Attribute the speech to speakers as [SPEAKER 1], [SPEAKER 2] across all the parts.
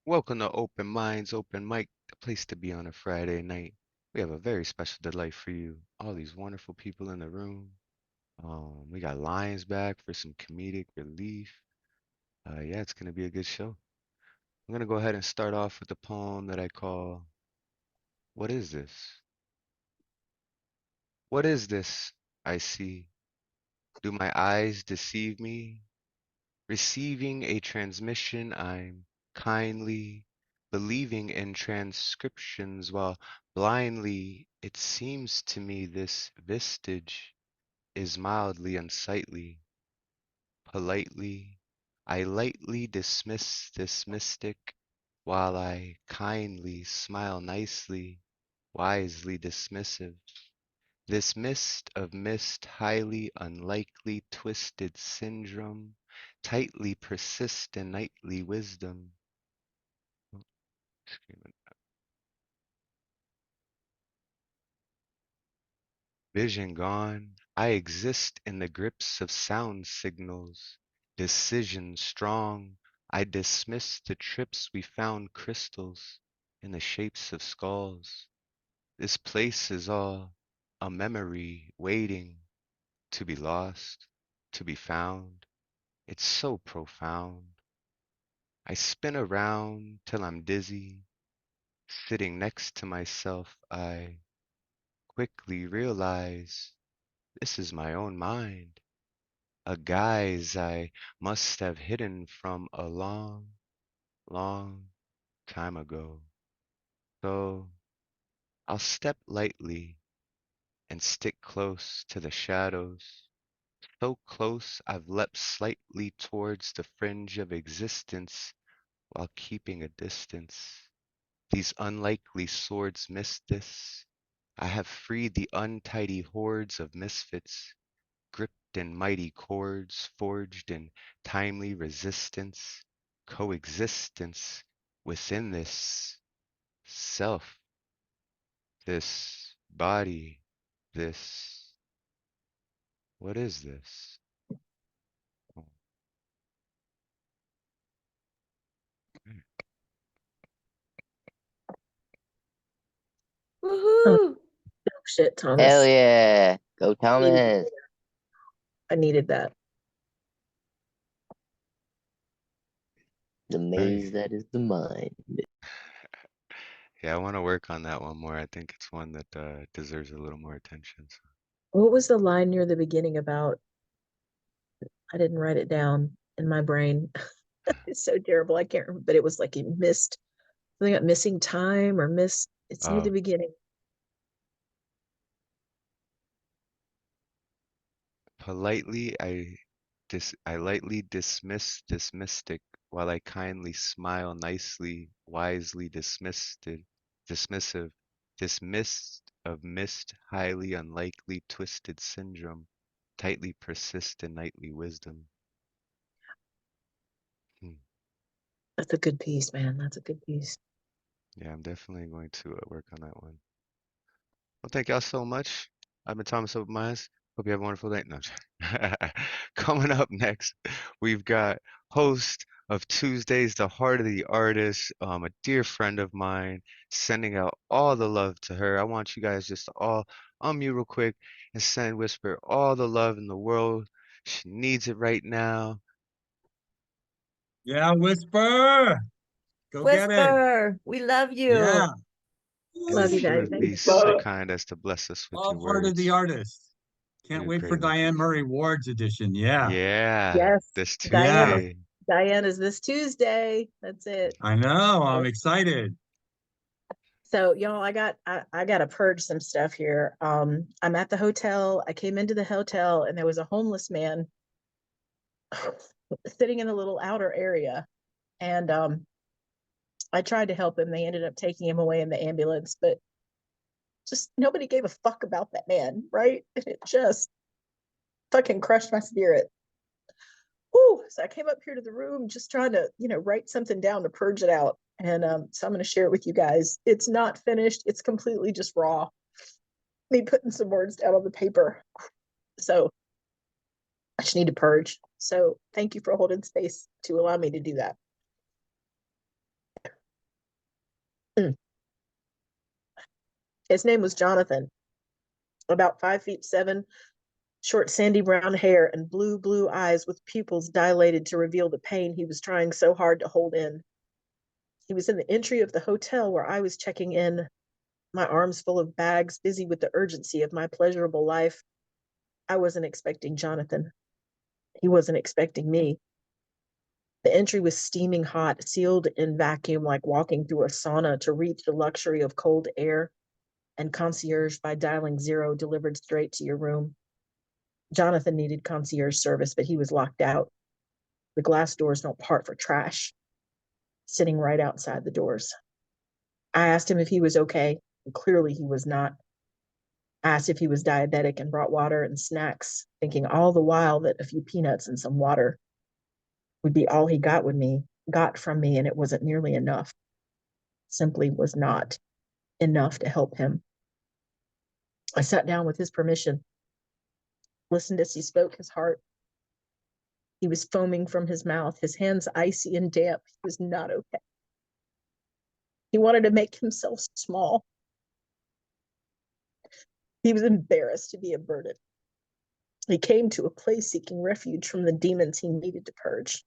[SPEAKER 1] Welcome to Open Minds, Open Mic, the place to be on a Friday night. We have a very special delight for you. All these wonderful people in the room. We got Lions back for some comedic relief. Yeah, it's gonna be a good show. I'm gonna go ahead and start off with a poem that I call What is this? What is this I see? Do my eyes deceive me? Receiving a transmission, I'm kindly believing in transcriptions while blindly it seems to me this vestige is mildly unsightly. Politely, I lightly dismiss this mystic while I kindly smile nicely, wisely dismissive. This mist of mist highly unlikely twisted syndrome, tightly persistent nightly wisdom. Oh, screaming. Vision gone, I exist in the grips of sound signals. Decision strong, I dismiss the trips we found crystals in the shapes of skulls. This place is all a memory waiting to be lost, to be found. It's so profound. I spin around till I'm dizzy. Sitting next to myself, I quickly realize this is my own mind, a guise I must have hidden from a long, long time ago. So I'll step lightly and stick close to the shadows, so close I've leapt slightly towards the fringe of existence while keeping a distance. These unlikely swords miss this. I have freed the untidy hordes of misfits, gripped in mighty cords, forged in timely resistance, coexistence within this self, this body, this. What is this? Oh, mm.
[SPEAKER 2] Oh,
[SPEAKER 3] Woohoo!
[SPEAKER 2] shit,
[SPEAKER 4] Hell
[SPEAKER 2] Thomas.
[SPEAKER 4] yeah. Go
[SPEAKER 2] I needed,
[SPEAKER 4] Thomas.
[SPEAKER 2] I needed that.
[SPEAKER 4] The maze that is the mind.
[SPEAKER 1] Yeah, I want to work on that one more. I think it's one that deserves a little more attention. So.
[SPEAKER 2] What was the line near the beginning about? I didn't write it down in my brain. It's so terrible. I can't remember, but it was like you missed something about missing time or missed. It's near
[SPEAKER 1] Oh,
[SPEAKER 2] the beginning.
[SPEAKER 1] politely, I lightly dismiss this mystic, while I kindly smile nicely, wisely dismissive, this mist of mist, highly unlikely twisted syndrome, tightly persistent nightly wisdom. Hmm.
[SPEAKER 2] That's a good piece, man. That's a good piece.
[SPEAKER 1] Yeah, I'm definitely going to work on that one. Well, thank y'all so much. I've been Thomas Open Minds. Hope you have a wonderful day. No, I'm joking. Coming up next, we've got host of Tuesdays, the Heart of the Artist, a dear friend of mine, sending out all the love to her. I want you guys just to all unmute real quick and send Whisper all the love in the world. She needs it right now.
[SPEAKER 5] Yeah, Whisper. Go get it.
[SPEAKER 3] Whisper, we love you.
[SPEAKER 5] Yeah.
[SPEAKER 2] Love you
[SPEAKER 1] If you
[SPEAKER 2] guys.
[SPEAKER 1] would
[SPEAKER 2] Thank
[SPEAKER 1] be
[SPEAKER 2] you.
[SPEAKER 1] so kind as to bless us with your
[SPEAKER 5] Love Heart of the
[SPEAKER 1] words,
[SPEAKER 5] Artist.
[SPEAKER 1] we
[SPEAKER 5] Can't
[SPEAKER 1] would
[SPEAKER 5] wait for
[SPEAKER 1] greatly
[SPEAKER 5] Diane
[SPEAKER 1] appreciate
[SPEAKER 5] Murray Ward's edition. Yeah.
[SPEAKER 1] it. Yeah,
[SPEAKER 2] Yes,
[SPEAKER 1] this
[SPEAKER 2] Diane.
[SPEAKER 5] Yeah.
[SPEAKER 1] Tuesday.
[SPEAKER 2] Diane is this Tuesday. That's it.
[SPEAKER 5] I know. I'm excited.
[SPEAKER 2] So, y'all, I got to purge some stuff here. I'm at the hotel. I came into the hotel and there was a homeless man sitting in the little outer area. And I tried to help him. They ended up taking him away in the ambulance, but just nobody gave a fuck about that man, right? And it just fucking crushed my spirit. Whew. So I came up here to the room just trying to, write something down to purge it out. And so I'm going to share it with you guys. It's not finished. It's completely just raw. Me putting some words down on the paper. So I just need to purge. So thank you for holding space to allow me to do that. His name was Jonathan, about 5'7", short sandy brown hair and blue eyes with pupils dilated to reveal the pain he was trying so hard to hold in. He was in the entry of the hotel where I was checking in, my arms full of bags, busy with the urgency of my pleasurable life. I wasn't expecting Jonathan. He wasn't expecting me. The entry was steaming hot, sealed in vacuum like walking through a sauna to reach the luxury of cold air, and concierge by dialing 0 delivered straight to your room. Jonathan needed concierge service, but he was locked out. The glass doors don't part for trash, sitting right outside the doors. I asked him if he was okay, and clearly he was not. I asked if he was diabetic and brought water and snacks, thinking all the while that a few peanuts and some water would be all he got from me, and it wasn't nearly enough. Simply was not enough to help him. I sat down with his permission, listened as he spoke his heart. He was foaming from his mouth, his hands icy and damp. He was not okay. He wanted to make himself small. He was embarrassed to be a burden. He came to a place seeking refuge from the demons he needed to purge.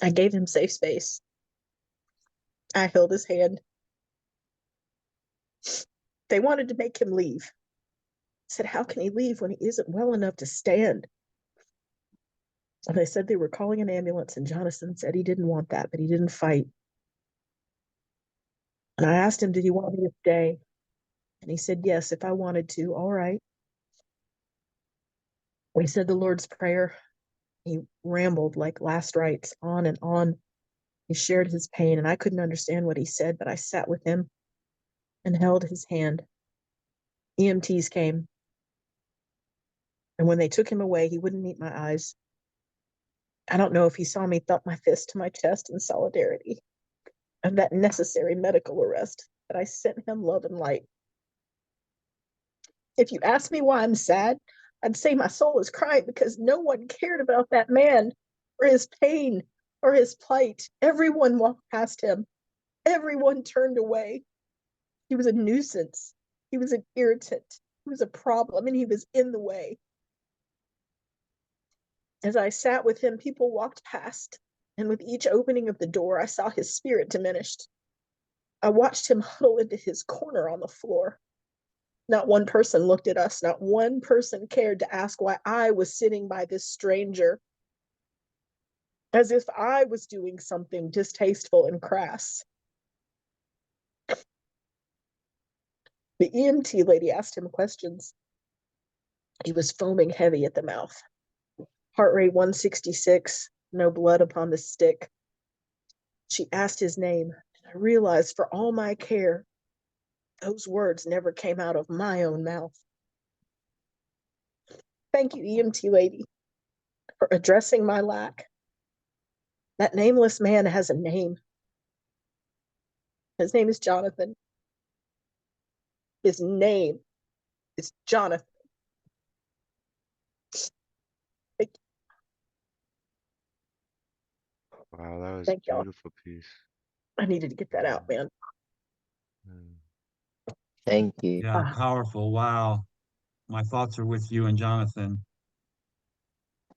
[SPEAKER 2] I gave him safe space. I held his hand. They wanted to make him leave. I said, how can he leave when he isn't well enough to stand? And they said they were calling an ambulance, and Jonathan said he didn't want that, but he didn't fight. And I asked him, did he want me to stay? And he said, yes, if I wanted to. All right. We said the Lord's Prayer. He rambled like last rites, on and on. He shared his pain, and I couldn't understand what he said, but I sat with him and held his hand. EMTs came. And when they took him away, he wouldn't meet my eyes. I don't know if he saw me thump my fist to my chest in solidarity of that necessary medical arrest, but I sent him love and light. If you ask me why I'm sad, I'd say my soul is crying because no one cared about that man or his pain or his plight. Everyone walked past him. Everyone turned away. He was a nuisance. He was an irritant. He was a problem, and he was in the way. As I sat with him, people walked past, and with each opening of the door, I saw his spirit diminished. I watched him huddle into his corner on the floor. Not one person looked at us. Not one person cared to ask why I was sitting by this stranger, as if I was doing something distasteful and crass. The EMT lady asked him questions. He was foaming heavy at the mouth. Heart rate 166, no blood upon the stick. She asked his name, and I realized for all my care, those words never came out of my own mouth. Thank you, EMT lady, for addressing my lack. That nameless man has a name. His name is Jonathan. His name is Jonathan.
[SPEAKER 1] Wow, that was a
[SPEAKER 2] Thank y'all.
[SPEAKER 1] beautiful piece.
[SPEAKER 2] I needed to get that out, man.
[SPEAKER 4] Thank you.
[SPEAKER 5] Yeah, powerful. Wow. My thoughts are with you and Jonathan.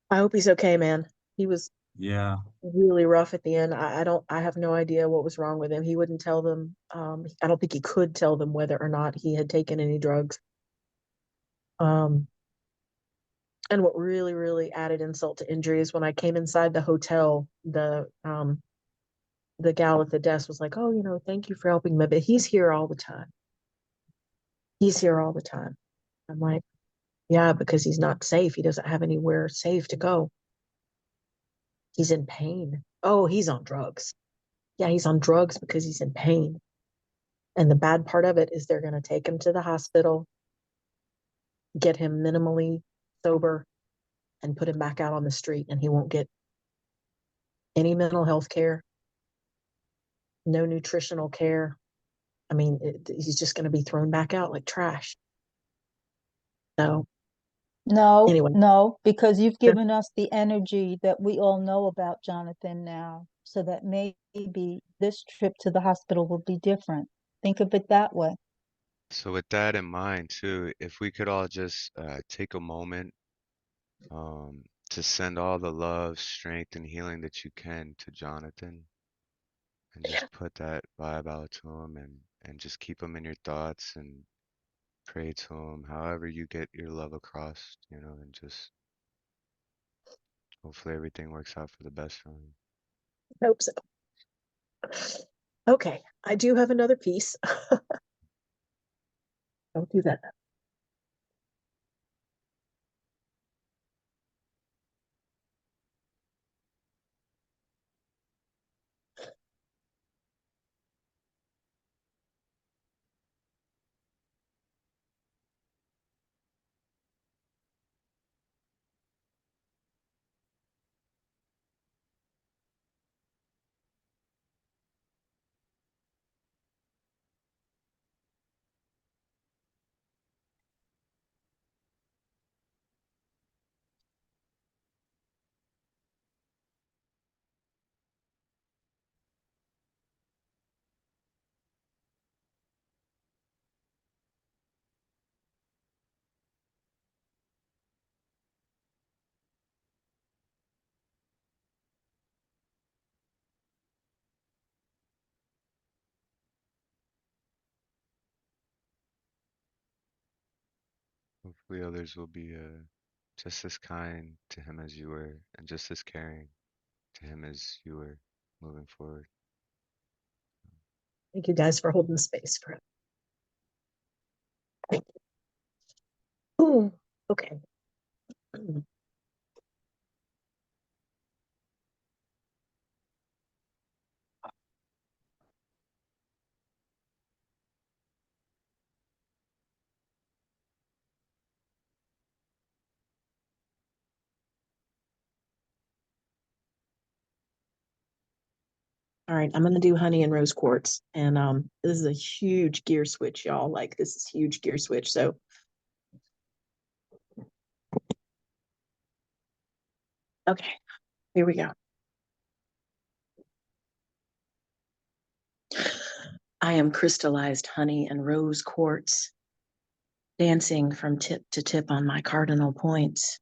[SPEAKER 2] I hope he's okay, man. He was
[SPEAKER 5] Yeah.
[SPEAKER 2] really rough at the end. I have no idea what was wrong with him. He wouldn't tell them. I don't think he could tell them whether or not he had taken any drugs. And what really added insult to injury is when I came inside the hotel, the gal at the desk was like, "Oh, thank you for helping me, but he's here all the time. He's here all the time." I'm like, "Yeah, because he's not safe. He doesn't have anywhere safe to go. He's in pain. Oh, he's on drugs. Yeah, he's on drugs because he's in pain. And the bad part of it is they're going to take him to the hospital, get him minimally sober, and put him back out on the street, and he won't get any mental health care, no nutritional care. I mean, he's just going to be thrown back out like trash." So
[SPEAKER 3] No,
[SPEAKER 2] Anyway.
[SPEAKER 3] no, because you've given us the energy that we all know about Jonathan now, so that maybe this trip to the hospital will be different. Think of it that way.
[SPEAKER 1] So with that in mind too, if we could all just take a moment to send all the love, strength, and healing that you can to Jonathan, and just put that vibe out to him, and just keep him in your thoughts and pray to him, however you get your love across, and just hopefully everything works out for the best for him.
[SPEAKER 2] Hope so. Okay, I do have another piece. Don't do that.
[SPEAKER 1] Hopefully others will be just as kind to him as you were, and just as caring to him as you were moving forward.
[SPEAKER 2] Thank you guys for holding space for it. Ooh, okay. All right, I'm gonna do honey and rose quartz. And this is a huge gear switch, y'all. Like, this is huge gear switch. So okay, here we go. I am crystallized honey and rose quartz, dancing from tip to tip on my cardinal points.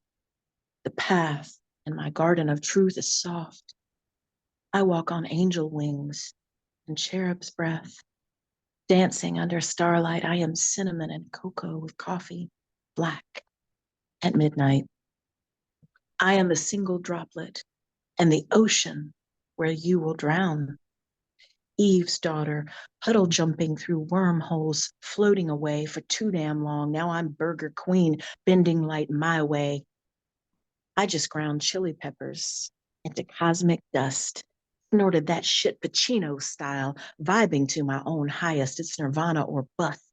[SPEAKER 2] The path in my garden of truth is soft. I walk on angel wings and cherub's breath. Dancing under starlight, I am cinnamon and cocoa with coffee, black at midnight. I am the single droplet and the ocean where you will drown. Eve's daughter, puddle jumping through wormholes, floating away for too damn long. Now I'm burger queen, bending light my way. I just ground chili peppers into cosmic dust, snorted that shit Pacino style, vibing to my own highest. It's Nirvana or bust.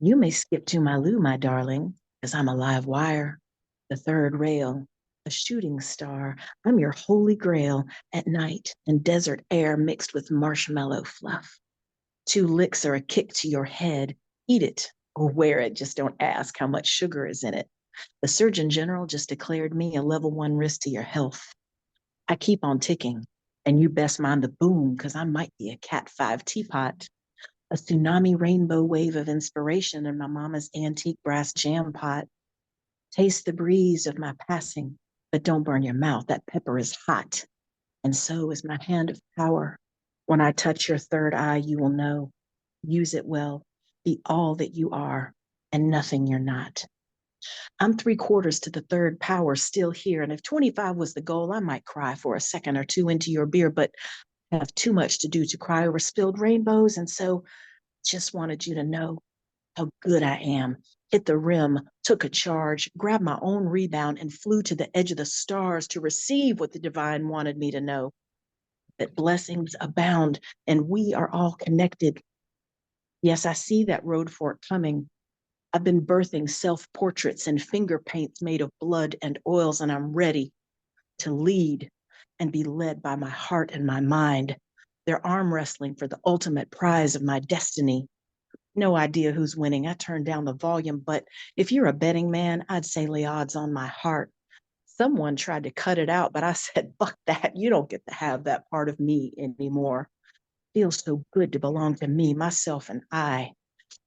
[SPEAKER 2] You may skip to my loo, my darling, because I'm a live wire, the third rail, a shooting star. I'm your holy grail at night and desert air mixed with marshmallow fluff. 2 licks are a kick to your head. Eat it or wear it. Just don't ask how much sugar is in it. The Surgeon General just declared me a level 1 risk to your health. I keep on ticking, and you best mind the boom, because I might be a Cat 5 teapot. A tsunami rainbow wave of inspiration in my mama's antique brass jam pot. Taste the breeze of my passing, but don't burn your mouth. That pepper is hot, and so is my hand of power. When I touch your third eye, you will know. Use it well. Be all that you are, and nothing you're not. I'm 3/4 to the third power, still here. And if 25 was the goal, I might cry for a second or two into your beer, but I have too much to do to cry over spilled rainbows. And so just wanted you to know how good I am. Hit the rim, took a charge, grabbed my own rebound, and flew to the edge of the stars to receive what the divine wanted me to know. That blessings abound and we are all connected. Yes, I see that road fork coming. I've been birthing self-portraits and finger paints made of blood and oils, and I'm ready to lead and be led by my heart and my mind. They're arm wrestling for the ultimate prize of my destiny. no idea who's winning. I turned down the volume, but if you're a betting man, I'd say lay odds on my heart. Someone tried to cut it out, but I said, fuck that. You don't get to have that part of me anymore. Feels so good to belong to me, myself, and I.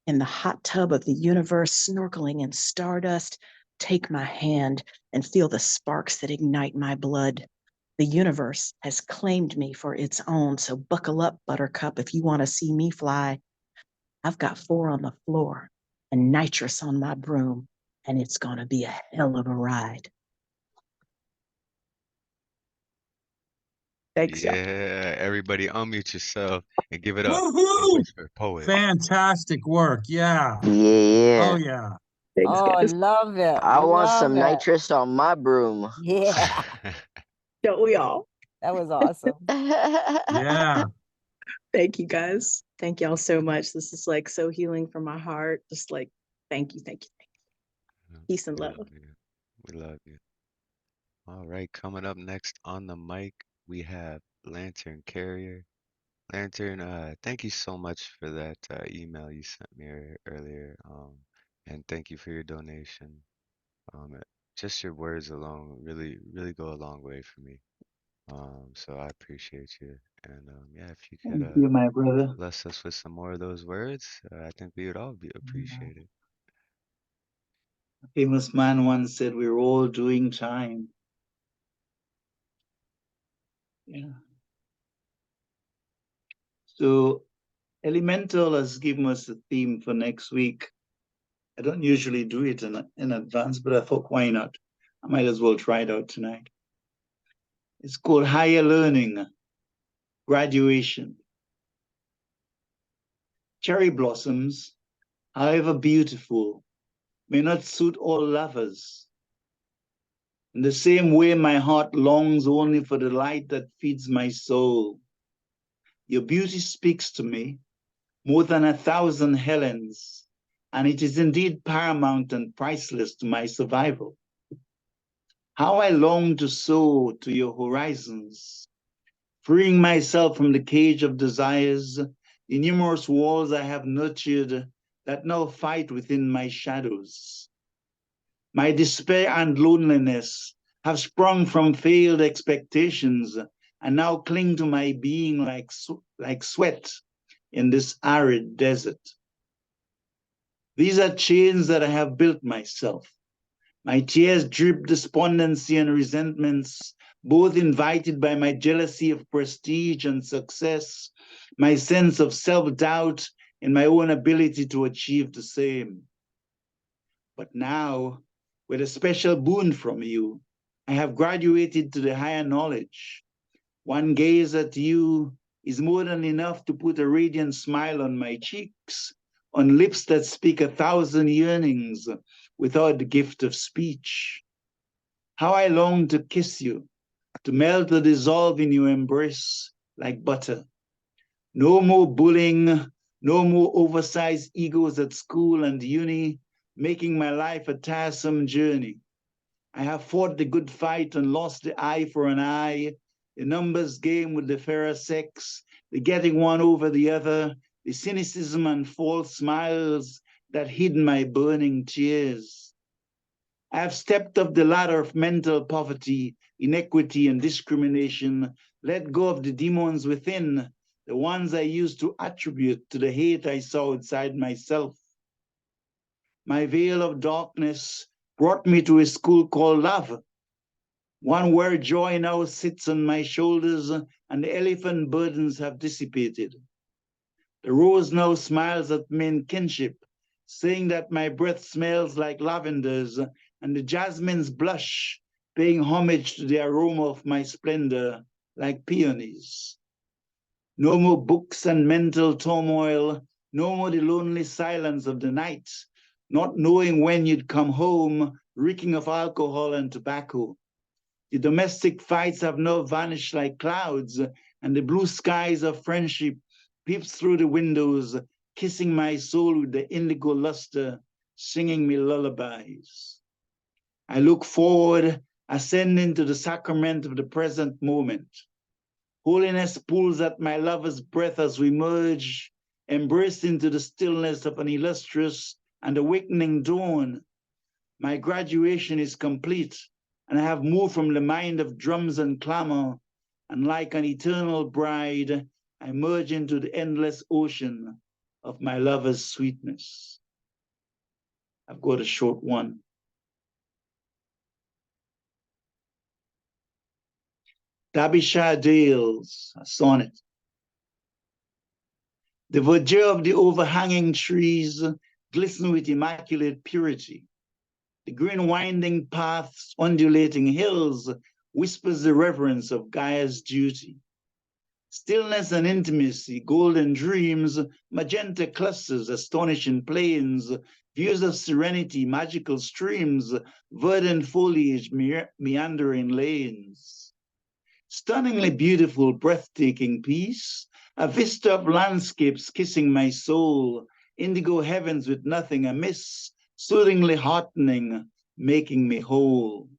[SPEAKER 2] In the hot tub of the universe, snorkeling in stardust, take my hand and feel the sparks that ignite my blood. The universe has claimed me for its own, so buckle up, Buttercup, if you want to see me fly. I've got 4 on the floor and nitrous on my broom, and it's going to be a hell of a ride. Thanks, y'all.
[SPEAKER 1] Yeah, everybody unmute yourself and give it up for
[SPEAKER 5] Woohoo!
[SPEAKER 1] Whisper Poet.
[SPEAKER 5] Fantastic work. Yeah.
[SPEAKER 4] Yeah.
[SPEAKER 5] Oh, yeah.
[SPEAKER 2] Thanks,
[SPEAKER 6] Oh,
[SPEAKER 2] guys.
[SPEAKER 6] love it.
[SPEAKER 4] I want
[SPEAKER 6] Love
[SPEAKER 4] some
[SPEAKER 6] it.
[SPEAKER 4] nitrous on my broom.
[SPEAKER 6] Yeah,
[SPEAKER 2] Don't we all?
[SPEAKER 6] that was awesome.
[SPEAKER 5] Yeah.
[SPEAKER 2] Thank you, guys. Thank y'all so much. This is like so healing for my heart. Just like, thank you, thank you, thank you. Peace and
[SPEAKER 1] We
[SPEAKER 2] love.
[SPEAKER 1] love you. We love you. All right, coming up next on the mic, we have Lantern Carrier. Lantern, thank you so much for that email you sent me earlier. And thank you for your donation. Just your words alone really, really go a long way for me. So I appreciate you. And yeah, if you could
[SPEAKER 7] Thank you, my brother.
[SPEAKER 1] bless us with some more of those words, I think we would all be appreciated.
[SPEAKER 7] A famous man once said, we're all doing time. Yeah. So Elemental has given us a theme for next week. I don't usually do it in advance, but I thought, why not? I might as well try it out tonight. It's called Higher Learning, Graduation. Cherry blossoms, however beautiful, may not suit all lovers. In the same way, my heart longs only for the light that feeds my soul. Your beauty speaks to me more than 1,000 Helens, and it is indeed paramount and priceless to my survival. How I long to soar to your horizons, freeing myself from the cage of desires, the numerous walls I have nurtured that now fight within my shadows. My despair and loneliness have sprung from failed expectations and now cling to my being like sweat in this arid desert. These are chains that I have built myself. My tears drip despondency and resentments, both invited by my jealousy of prestige and success, my sense of self-doubt in my own ability to achieve the same. But now, with a special boon from you, I have graduated to the higher knowledge. One gaze at you is more than enough to put a radiant smile on my cheeks, on lips that speak 1,000 yearnings without the gift of speech. How I long to kiss you, to melt or dissolve in your embrace like butter. No more bullying, no more oversized egos at school and uni, making my life a tiresome journey. I have fought the good fight and lost the eye for an eye, the numbers game with the fairer sex, the getting one over the other, the cynicism and false smiles that hid my burning tears. I have stepped up the ladder of mental poverty, inequity, and discrimination, let go of the demons within, the ones I used to attribute to the hate I saw inside myself. My veil of darkness brought me to a school called love, one where joy now sits on my shoulders and the elephant burdens have dissipated. The rose now smiles at me in kinship, saying that my breath smells like lavenders, and the jasmines blush, paying homage to the aroma of my splendor like peonies. No more books and mental turmoil, no more the lonely silence of the night, not knowing when you'd come home, reeking of alcohol and tobacco. The domestic fights have now vanished like clouds, and the blue skies of friendship peeps through the windows, kissing my soul with the indigo luster, singing me lullabies. I look forward, ascending to the sacrament of the present moment. Holiness pulls at my lover's breath as we merge, embraced into the stillness of an illustrious and awakening dawn. My graduation is complete, and I have moved from the mind of drums and clamor, and like an eternal bride, I merge into the endless ocean of my lover's sweetness. I've got a short one. Derbyshire Dales, a sonnet. The verdure of the overhanging trees glisten with immaculate purity. The green winding paths, undulating hills, whispers the reverence of Gaia's duty. Stillness and intimacy, golden dreams, magenta clusters, astonishing plains, views of serenity, magical streams, verdant foliage, meandering lanes. Stunningly beautiful, breathtaking peace, a vista of landscapes kissing my soul, indigo heavens with nothing amiss, soothingly heartening, making me whole.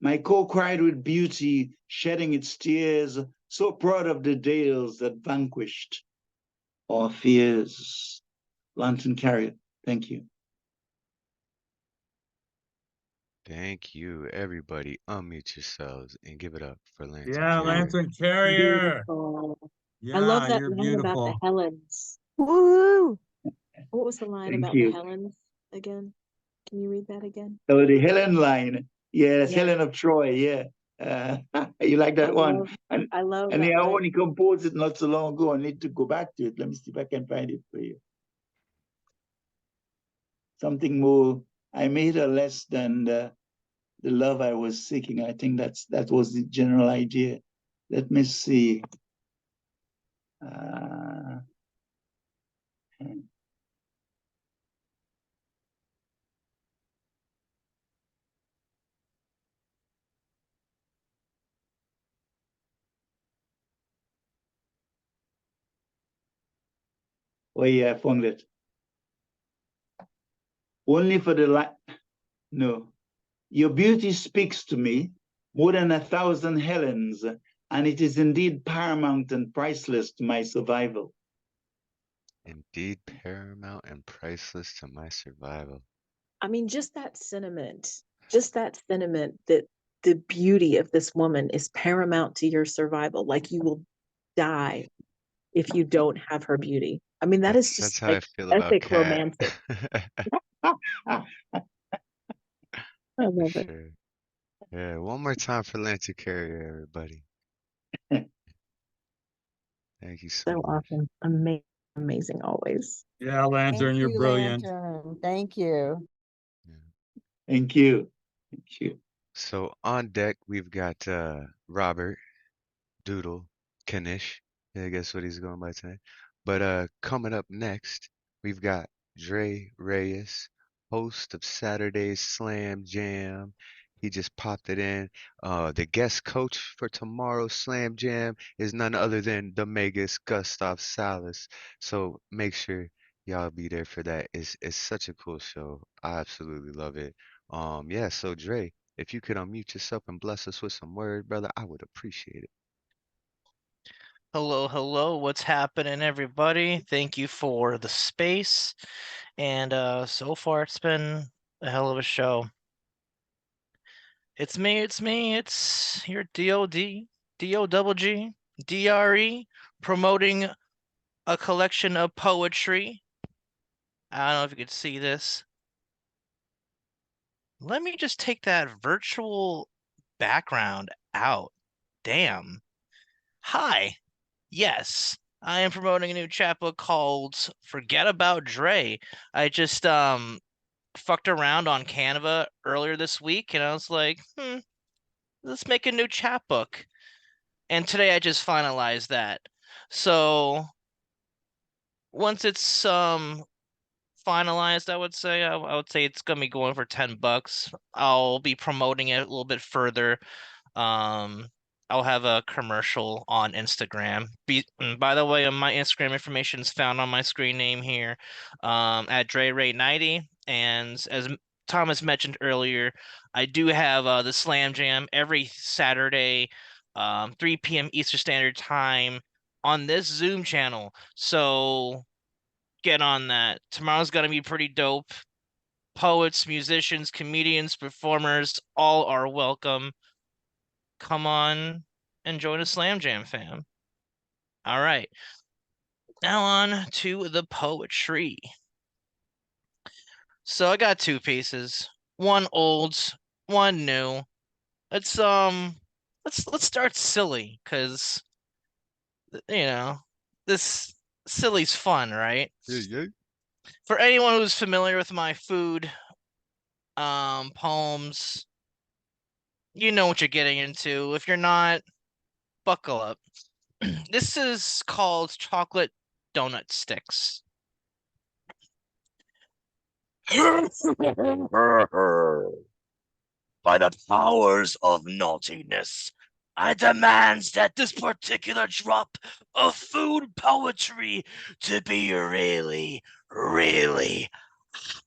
[SPEAKER 7] My co-cried with beauty, shedding its tears, so proud of the dales that vanquished our fears. Lantern Carrier, thank you.
[SPEAKER 1] Thank you, everybody. Unmute yourselves and give it up for Lantern
[SPEAKER 5] Yeah,
[SPEAKER 1] Carrier.
[SPEAKER 5] Lantern Carrier.
[SPEAKER 6] Beautiful. I
[SPEAKER 5] Yeah,
[SPEAKER 6] love that
[SPEAKER 5] you're
[SPEAKER 6] line about the
[SPEAKER 5] beautiful.
[SPEAKER 6] Helens. Woo! What was the line
[SPEAKER 7] Thank
[SPEAKER 6] about the
[SPEAKER 7] you.
[SPEAKER 6] Helens again? Can you read that again?
[SPEAKER 7] Oh, the Helen line. Yeah, that's
[SPEAKER 6] Yeah.
[SPEAKER 7] Helen of Troy, yeah. You like that one?
[SPEAKER 6] I love
[SPEAKER 7] And
[SPEAKER 6] that
[SPEAKER 7] I
[SPEAKER 6] line.
[SPEAKER 7] only composed it not so long ago. I need to go back to it. Let me see if I can find it for you. Something more, I made her less than the love I was seeking. I think that was the general idea. Let me see. Oh yeah, I found it. Only for the light. No. Your beauty speaks to me more than 1,000 Helens, and it is indeed paramount and priceless to my survival.
[SPEAKER 1] Indeed, paramount and priceless to my survival.
[SPEAKER 6] I mean, just that sentiment that the beauty of this woman is paramount to your survival. Like you will die if you don't have her beauty. I mean, that is
[SPEAKER 1] That's
[SPEAKER 6] just
[SPEAKER 1] how I
[SPEAKER 6] like
[SPEAKER 1] feel about
[SPEAKER 6] epic
[SPEAKER 1] Cat.
[SPEAKER 6] romantic. I
[SPEAKER 1] For
[SPEAKER 6] love it.
[SPEAKER 1] sure. Yeah, one more time for Lantern Carrier, everybody. Thank you so
[SPEAKER 6] So
[SPEAKER 1] much.
[SPEAKER 6] awesome. Amazing always.
[SPEAKER 5] Yeah, Lantern,
[SPEAKER 8] Thank
[SPEAKER 5] you're
[SPEAKER 8] you,
[SPEAKER 5] brilliant.
[SPEAKER 8] Lantern. Thank you.
[SPEAKER 1] Yeah.
[SPEAKER 7] Thank you. Thank you.
[SPEAKER 1] So on deck, we've got Robert, Doodle, Kanish. Yeah, I guess what he's going by tonight. But coming up next, we've got Dre Reyes, host of Saturday's Slam Jam. He just popped it in. The guest coach for tomorrow's Slam Jam is none other than the Magus, Gustav Sallas. So make sure y'all be there for that. It's such a cool show. I absolutely love it. Yeah, so Dre, if you could unmute yourself and bless us with some word, brother, I would appreciate it.
[SPEAKER 9] Hello, hello. What's happening, everybody? Thank you for the space. And so far it's been a hell of a show. It's me, it's your DOD, DOGG, DRE, promoting a collection of poetry. I don't know if you could see this. Let me just take that virtual background out. Damn. Hi. Yes, I am promoting a new chapbook called Forget About Dre. I just fucked around on Canva earlier this week and I was like, let's make a new chapbook. And today I just finalized that. So once it's finalized, I would say it's gonna be going for $10. I'll be promoting it a little bit further. I'll have a commercial on Instagram. By the way, my Instagram information is found on my screen name here, at Dre Rey 90. And as Thomas mentioned earlier, I do have the Slam Jam every Saturday, 3 p.m. Eastern Standard Time on this Zoom channel. So get on that. Tomorrow's gonna be pretty dope. Poets, musicians, comedians, performers, all are welcome. Come on and join a Slam Jam, fam. All right. Now on to the poetry. So I got two pieces. One old, one new. Let's start silly, cause this silly's fun, right?
[SPEAKER 1] Yeah.
[SPEAKER 9] For anyone who's familiar with my food poems, you know what you're getting into. If you're not, buckle up. This is called Chocolate Donut Sticks. By the powers of naughtiness, I demand that this particular drop of food poetry to be really, really hot.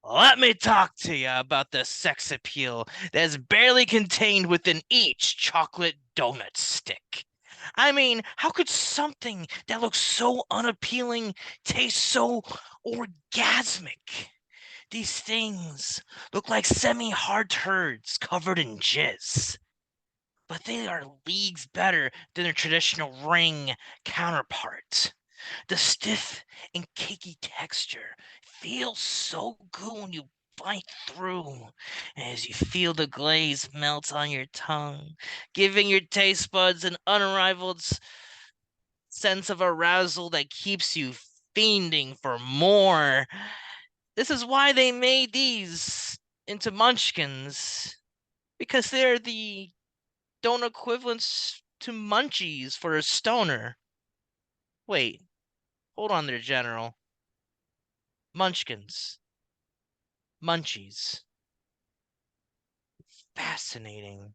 [SPEAKER 9] Let me talk to you about the sex appeal that's barely contained within each chocolate donut stick. I mean, how could something that looks so unappealing taste so orgasmic? These things look like semi-hard turds covered in jizz, but they are leagues better than their traditional ring counterpart. The stiff and cakey texture feels so good when you bite through, as you feel the glaze melt on your tongue, giving your taste buds an unrivaled sense of arousal that keeps you fiending for more. This is why they made these into munchkins, because they're the donut equivalents to munchies for a stoner. Wait, hold on there, General. Munchkins. Munchies. Fascinating.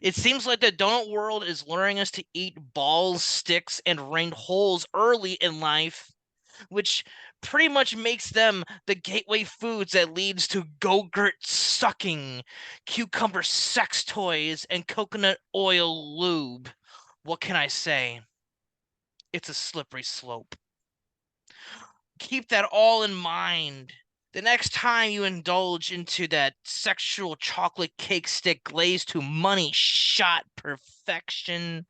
[SPEAKER 9] It seems like the donut world is luring us to eat balls, sticks, and ringed holes early in life, which pretty much makes them the gateway foods that leads to go-gurt sucking, cucumber sex toys, and coconut oil lube. What can I say? It's a slippery slope. Keep that all in mind. The next time you indulge into that sexual chocolate cake stick glazed to money shot perfection,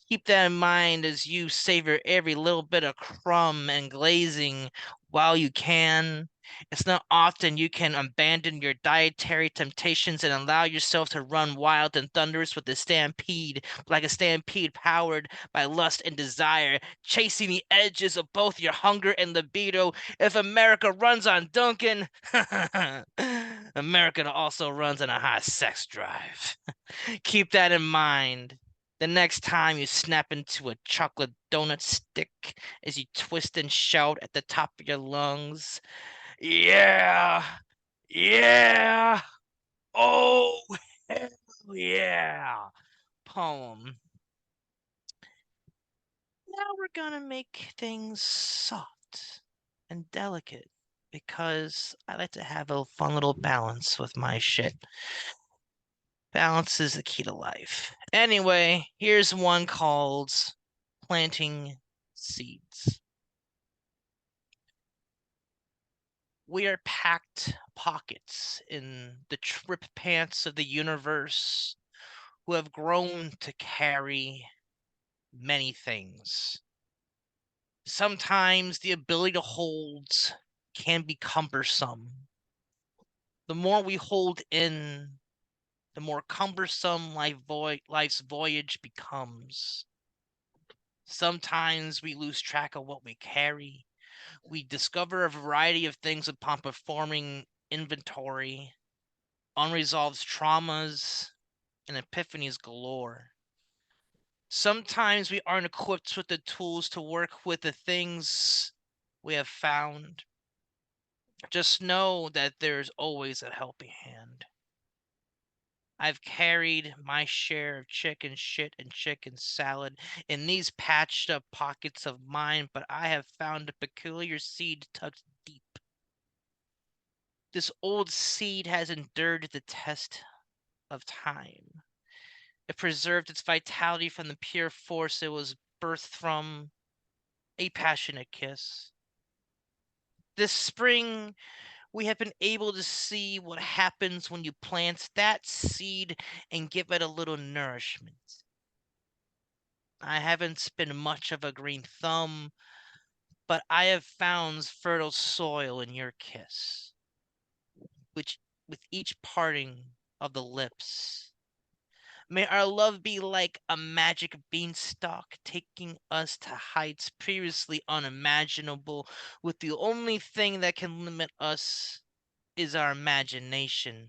[SPEAKER 9] keep that in mind as you savor every little bit of crumb and glazing while you can. It's not often you can abandon your dietary temptations and allow yourself to run wild and thunderous with a stampede, like a stampede powered by lust and desire, chasing the edges of both your hunger and libido. If America runs on Duncan, America also runs on a high sex drive. Keep that in mind. The next time you snap into a chocolate donut stick as you twist and shout at the top of your lungs, yeah, yeah, oh, hell yeah, poem. Now we're gonna make things soft and delicate because I like to have a fun little balance with my shit. Balance is the key to life. Anyway, here's one called Planting Seeds. We are packed pockets in the trip pants of the universe who have grown to carry many things. Sometimes the ability to hold can be cumbersome. The more we hold in, the more cumbersome life's voyage becomes. Sometimes we lose track of what we carry. We discover a variety of things upon performing inventory, unresolved traumas, and epiphanies galore. Sometimes we aren't equipped with the tools to work with the things we have found. Just know that there's always a helping hand. I've carried my share of chicken shit and chicken salad in these patched up pockets of mine, but I have found a peculiar seed tucked deep. This old seed has endured the test of time. It preserved its vitality from the pure force it was birthed from, a passionate kiss. This spring, we have been able to see what happens when you plant that seed and give it a little nourishment. I haven't been much of a green thumb, but I have found fertile soil in your kiss, which with each parting of the lips. May our love be like a magic beanstalk, taking us to heights previously unimaginable, with the only thing that can limit us is our imagination.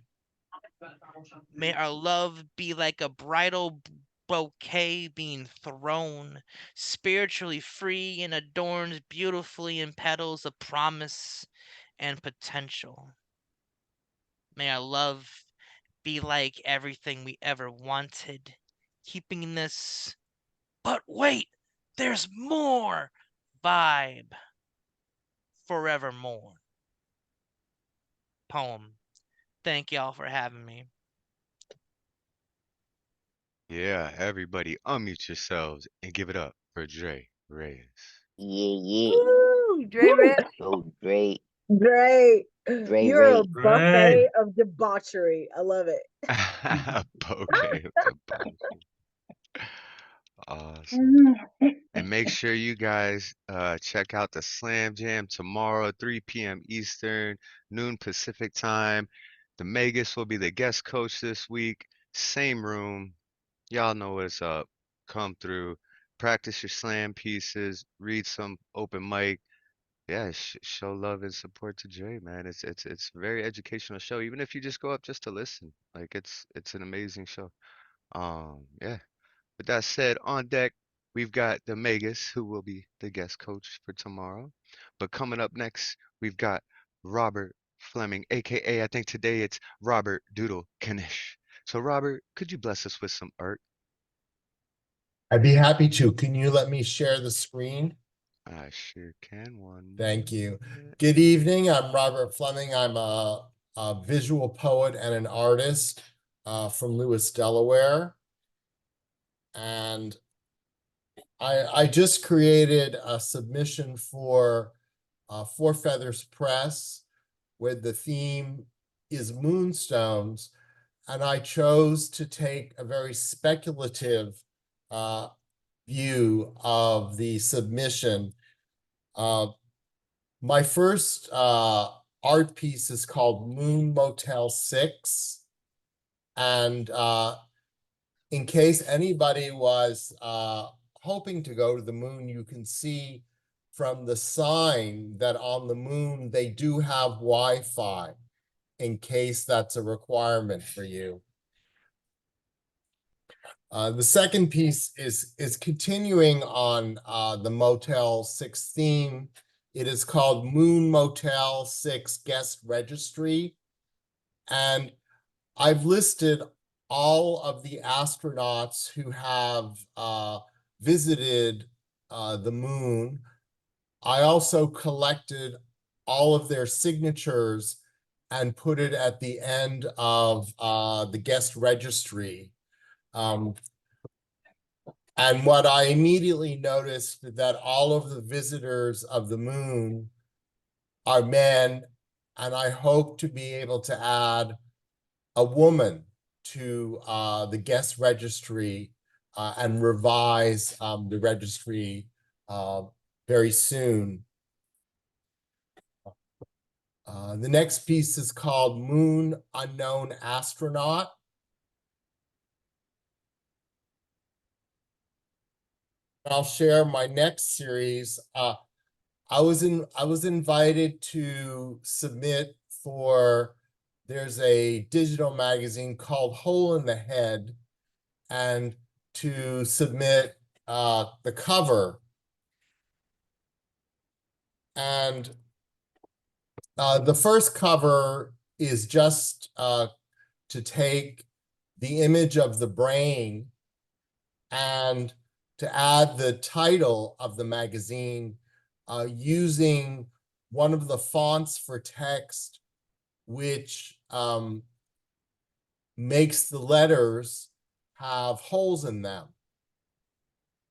[SPEAKER 9] May our love be like a bridal bouquet being thrown, spiritually free and adorned beautifully in petals of promise and potential. May our love be like everything we ever wanted, keeping this, but wait, there's more vibe forevermore. Poem. Thank y'all for having me.
[SPEAKER 1] Yeah, everybody unmute yourselves and give it up for Dre Reyes.
[SPEAKER 4] Yeah, yeah.
[SPEAKER 2] Woo, Dre
[SPEAKER 6] Woo!
[SPEAKER 2] Rey.
[SPEAKER 4] Go Dre.
[SPEAKER 2] Great.
[SPEAKER 4] Dre
[SPEAKER 2] You're a
[SPEAKER 4] Rey.
[SPEAKER 2] buffet of debauchery. I love it.
[SPEAKER 1] Bouquet of the bunch. Awesome. And make sure you guys check out the Slam Jam tomorrow, 3 p.m. Eastern, noon Pacific time. The Magus will be the guest coach this week. Same room. Y'all know what's up. Come through, practice your slam pieces, read some open mic. Yeah, show love and support to Jay, man. It's a very educational show. Even if you just go up just to listen, like it's an amazing show. Yeah. With that said, on deck, we've got the Magus, who will be the guest coach for tomorrow. But coming up next, we've got Robert Fleming, aka I think today it's Robert Doodle Kanish. So Robert, could you bless us with some art?
[SPEAKER 8] I'd be happy to. Can you let me share the screen?
[SPEAKER 1] I sure can. One
[SPEAKER 8] Thank you.
[SPEAKER 1] moment.
[SPEAKER 8] Good evening. I'm Robert Fleming. I'm a visual poet and an artist from Lewis, Delaware. And I just created a submission for Four Feathers Press, where the theme is moonstones. And I chose to take a very speculative view of the submission. My first art piece is called Moon Motel 6. And in case anybody was hoping to go to the moon, you can see from the sign that on the moon they do have Wi-Fi, in case that's a requirement for you. The second piece is continuing on the Motel 6 theme. It is called Moon Motel 6 Guest Registry. And I've listed all of the astronauts who have visited the moon. I also collected all of their signatures and put it at the end of the guest registry. And what I immediately noticed that all of the visitors of the moon are men, and I hope to be able to add a woman to the guest registry and revise the registry very soon. The next piece is called Moon Unknown Astronaut. I'll share my next series. I was invited to submit for, there's a digital magazine called Hole in the Head, and to submit the cover. And the first cover is just to take the image of the brain and to add the title of the magazine using one of the fonts for text, which makes the letters have holes in them.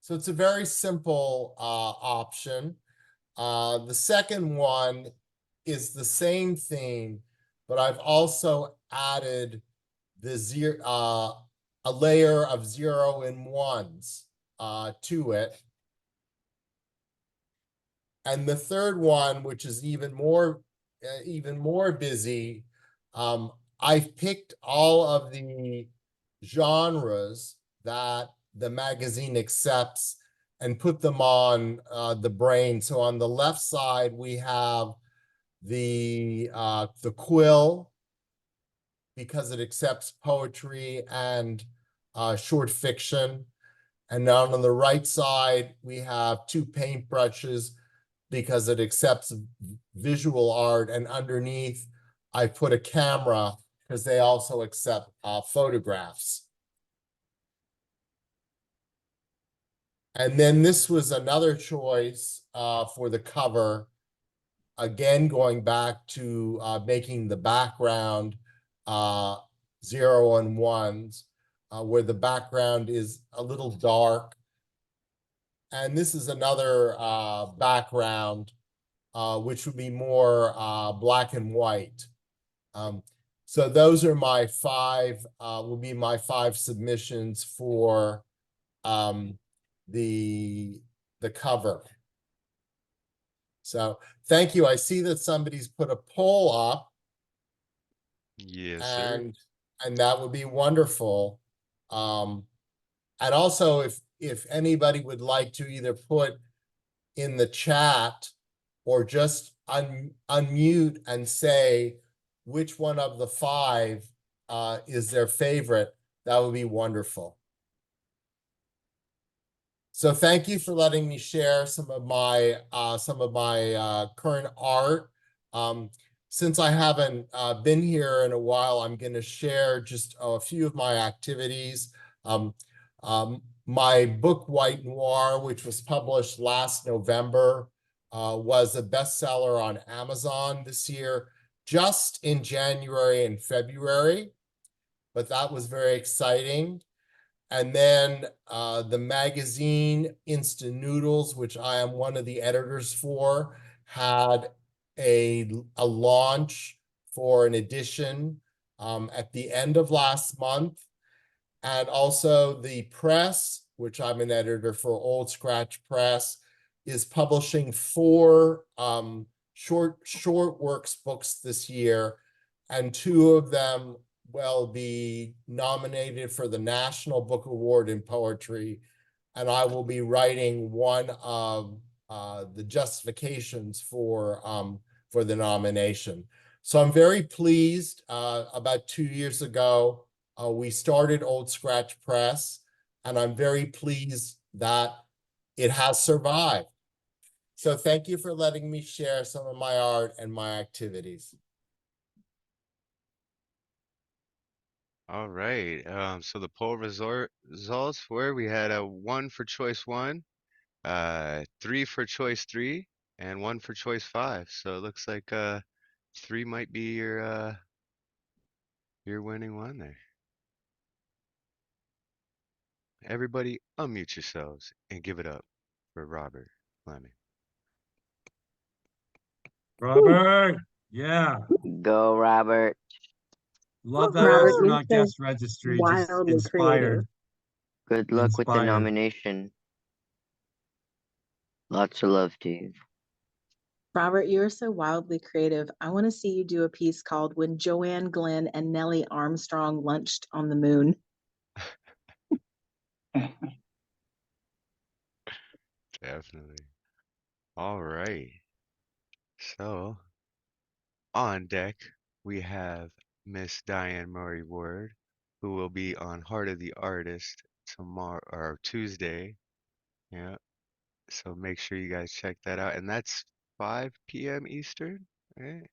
[SPEAKER 8] So it's a very simple option. The second one is the same theme, but I've also added a layer of 0 and 1s to it. And the third one, which is even more busy, I've picked all of the genres that the magazine accepts and put them on the brain. So on the left side, we have the quill, because it accepts poetry and short fiction. And down on the right side, we have 2 paintbrushes because it accepts visual art. And underneath, I put a camera because they also accept photographs. And then this was another choice for the cover. Again, going back to making the background 0 and 1s, where the background is a little dark. And this is another background, which would be more black and white. So those are my 5, will be my 5 submissions for the cover. So thank you. I see that somebody's put a poll up.
[SPEAKER 1] Yes, sir.
[SPEAKER 8] And that would be wonderful. And also, if anybody would like to either put in the chat or just unmute and say which one of the 5 is their favorite, that would be wonderful. So thank you for letting me share some of my current art. Since I haven't been here in a while, I'm going to share just a few of my activities. My book, White Noir, which was published last November, was a bestseller on Amazon this year, just in January and February, but that was very exciting. And then the magazine Instant Noodles, which I am one of the editors for, had a launch for an edition at the end of last month. And also the press, which I'm an editor for, Old Scratch Press, is publishing 4 short works books this year, and 2 of them will be nominated for the National Book Award in Poetry, and I will be writing one of the justifications for the nomination. So I'm very pleased. About 2 years ago, we started Old Scratch Press, and I'm very pleased that it has survived. So thank you for letting me share some of my art and my activities.
[SPEAKER 1] All right. So the poll results were, we had a 1 for choice 1, 3 for choice 3, and 1 for choice 5. So it looks like 3 might be your winning one there. Everybody unmute yourselves and give it up for Robert Fleming.
[SPEAKER 5] Robert, yeah,
[SPEAKER 4] Go, Robert.
[SPEAKER 5] love that
[SPEAKER 6] Robert, you're
[SPEAKER 5] astronaut
[SPEAKER 6] so
[SPEAKER 5] guest registry. Just
[SPEAKER 6] wildly
[SPEAKER 5] inspired.
[SPEAKER 4] Good luck with the
[SPEAKER 5] Inspired.
[SPEAKER 4] nomination. Lots of love to you.
[SPEAKER 6] Robert, you're so wildly creative. I want to see you do a piece called When Joanne Glenn and Nellie Armstrong Lunched on the Moon.
[SPEAKER 1] Definitely. All right. So on deck, we have Miss Diane Murray Ward, who will be on Heart of the Artist tomorrow or Tuesday. Yeah. So make sure you guys check that out. And that's 5 p.m. Eastern, right?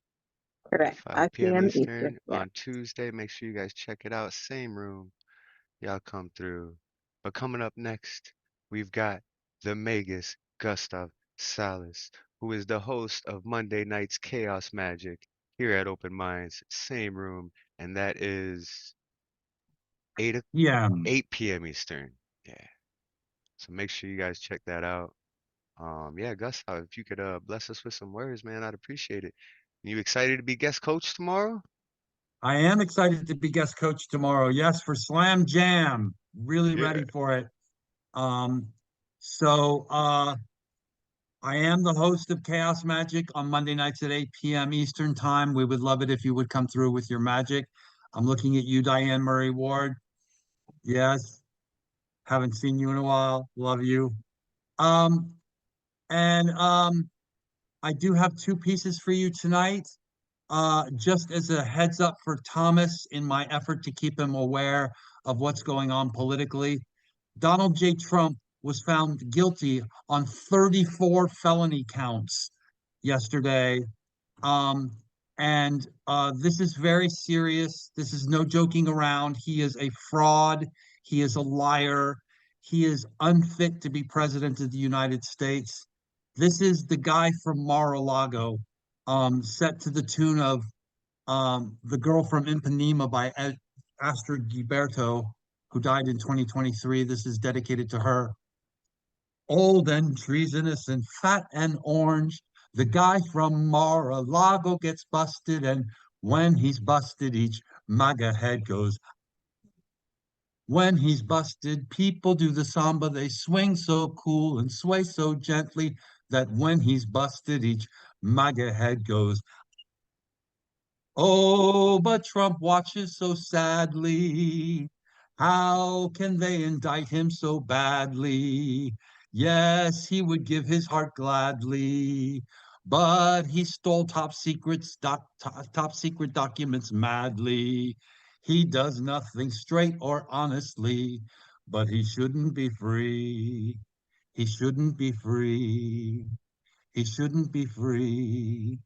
[SPEAKER 6] Correct.
[SPEAKER 1] 5
[SPEAKER 6] 5
[SPEAKER 1] p.m.
[SPEAKER 6] p.m.
[SPEAKER 1] Eastern
[SPEAKER 6] Eastern. Yeah.
[SPEAKER 1] on Tuesday. Make sure you guys check it out. Same room. Y'all come through. But coming up next, we've got the Magus, Gustav Sallas, who is the host of Monday Night's Chaos Magic here at Open Minds, same room, and that is 8
[SPEAKER 5] Yeah.
[SPEAKER 1] 8 p.m. Eastern. Yeah. So make sure you guys check that out. Yeah, Gustav, if you could bless us with some words, man, I'd appreciate it. You excited to be guest coach tomorrow?
[SPEAKER 5] I am excited to be guest coach tomorrow. Yes, for Slam Jam. Really
[SPEAKER 1] Yeah.
[SPEAKER 5] ready for it. Um, so I am the host of Chaos Magic on Monday nights at 8 p.m. Eastern Time. We would love it if you would come through with your magic. I'm looking at you, Diane Murray Ward. Yes, haven't seen you in a while. Love you. Um, and I do have two pieces for you tonight. Just as a heads up for Thomas in my effort to keep him aware of what's going on politically. Donald J. Trump was found guilty on 34 felony counts yesterday. Um, and this is very serious. This is no joking around. He is a fraud. He is a liar. He is unfit to be president of the United States. This is the guy from Mar-a-Lago, set to the tune of The Girl from Ipanema by Astrid Gilberto, who died in 2023. This is dedicated to her. Old and treasonous and fat and orange, the guy from Mar-a-Lago gets busted, and when he's busted, each MAGA head goes. When he's busted, people do the samba. They swing so cool and sway so gently that when he's busted, each MAGA head goes. Oh, but Trump watches so sadly. How can they indict him so badly? Yes, he would give his heart gladly, but he stole top secret documents madly. He does nothing straight or honestly, but he shouldn't be free. He shouldn't be free. He shouldn't be free.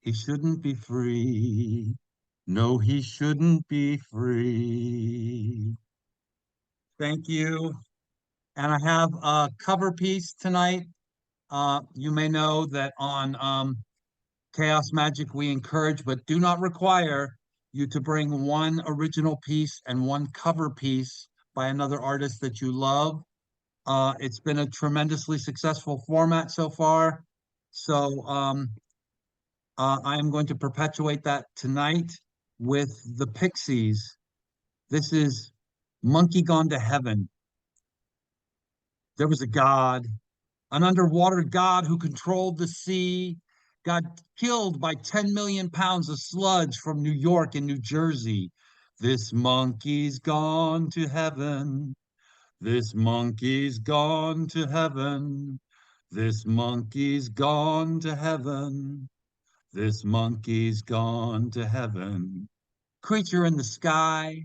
[SPEAKER 5] He shouldn't be free. No, he shouldn't be free. Thank you. And I have a cover piece tonight. You may know that on Chaos Magic, we encourage but do not require you to bring one original piece and one cover piece by another artist that you love. It's been a tremendously successful format so far. So I am going to perpetuate that tonight with the Pixies. This is Monkey Gone to Heaven. There was a god, an underwater god who controlled the sea, got killed by 10 million pounds of sludge from New York and New Jersey. This monkey's gone to heaven. This monkey's gone to heaven. This monkey's gone to heaven. This monkey's gone to heaven. Creature in the sky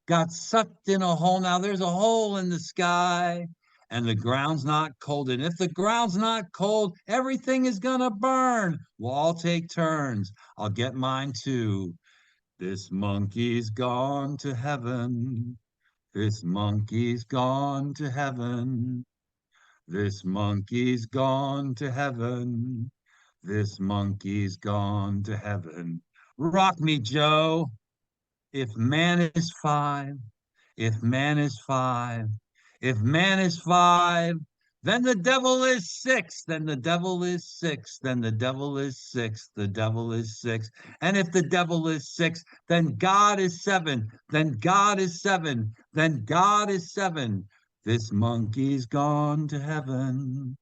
[SPEAKER 5] got sucked in a hole. Now there's a hole in the sky and the ground's not cold. And if the ground's not cold, everything is gonna burn. We'll all take turns. I'll get mine too. This monkey's gone to heaven. This monkey's gone to heaven. This monkey's gone to heaven. This monkey's gone to heaven. Rock me, Joe. If man is five, if man is five, if man is five, then the devil is six, then the devil is six, then the devil is six, the devil is six. And if the devil is six, then God is seven, then God is seven, then God is seven. This monkey's gone to heaven.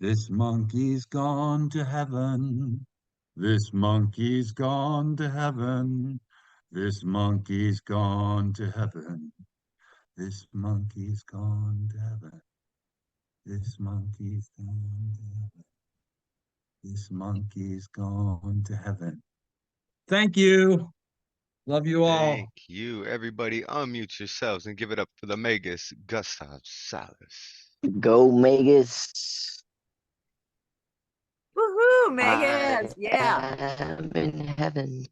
[SPEAKER 5] This monkey's gone to heaven. This monkey's gone to heaven. This monkey's gone to heaven. This monkey's gone to heaven. This monkey's gone to heaven. This monkey's gone to heaven. Thank you. Love you all.
[SPEAKER 1] Thank you. Everybody unmute yourselves and give it up for the Magus, Gustav Sallas.
[SPEAKER 4] Go Magus.
[SPEAKER 2] Woohoo,
[SPEAKER 4] I
[SPEAKER 2] Megan. Yeah.
[SPEAKER 4] am in heaven.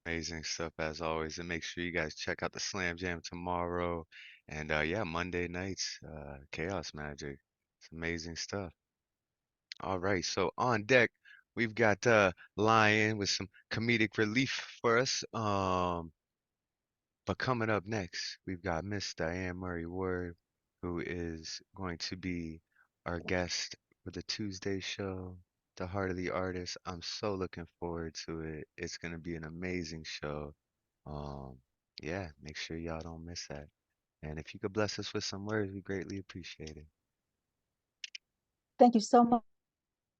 [SPEAKER 1] Amazing stuff as always. And make sure you guys check out the Slam Jam tomorrow. And yeah, Monday nights, Chaos Magic. It's amazing stuff. All right, so on deck, we've got Lion with some comedic relief for us. But coming up next, we've got Miss Diane Murray Ward, who is going to be our guest for the Tuesday show, The Heart of the Artist. I'm so looking forward to it. It's going to be an amazing show. Um, yeah, make sure y'all don't miss that. And if you could bless us with some words, we greatly appreciate it.
[SPEAKER 3] Thank you so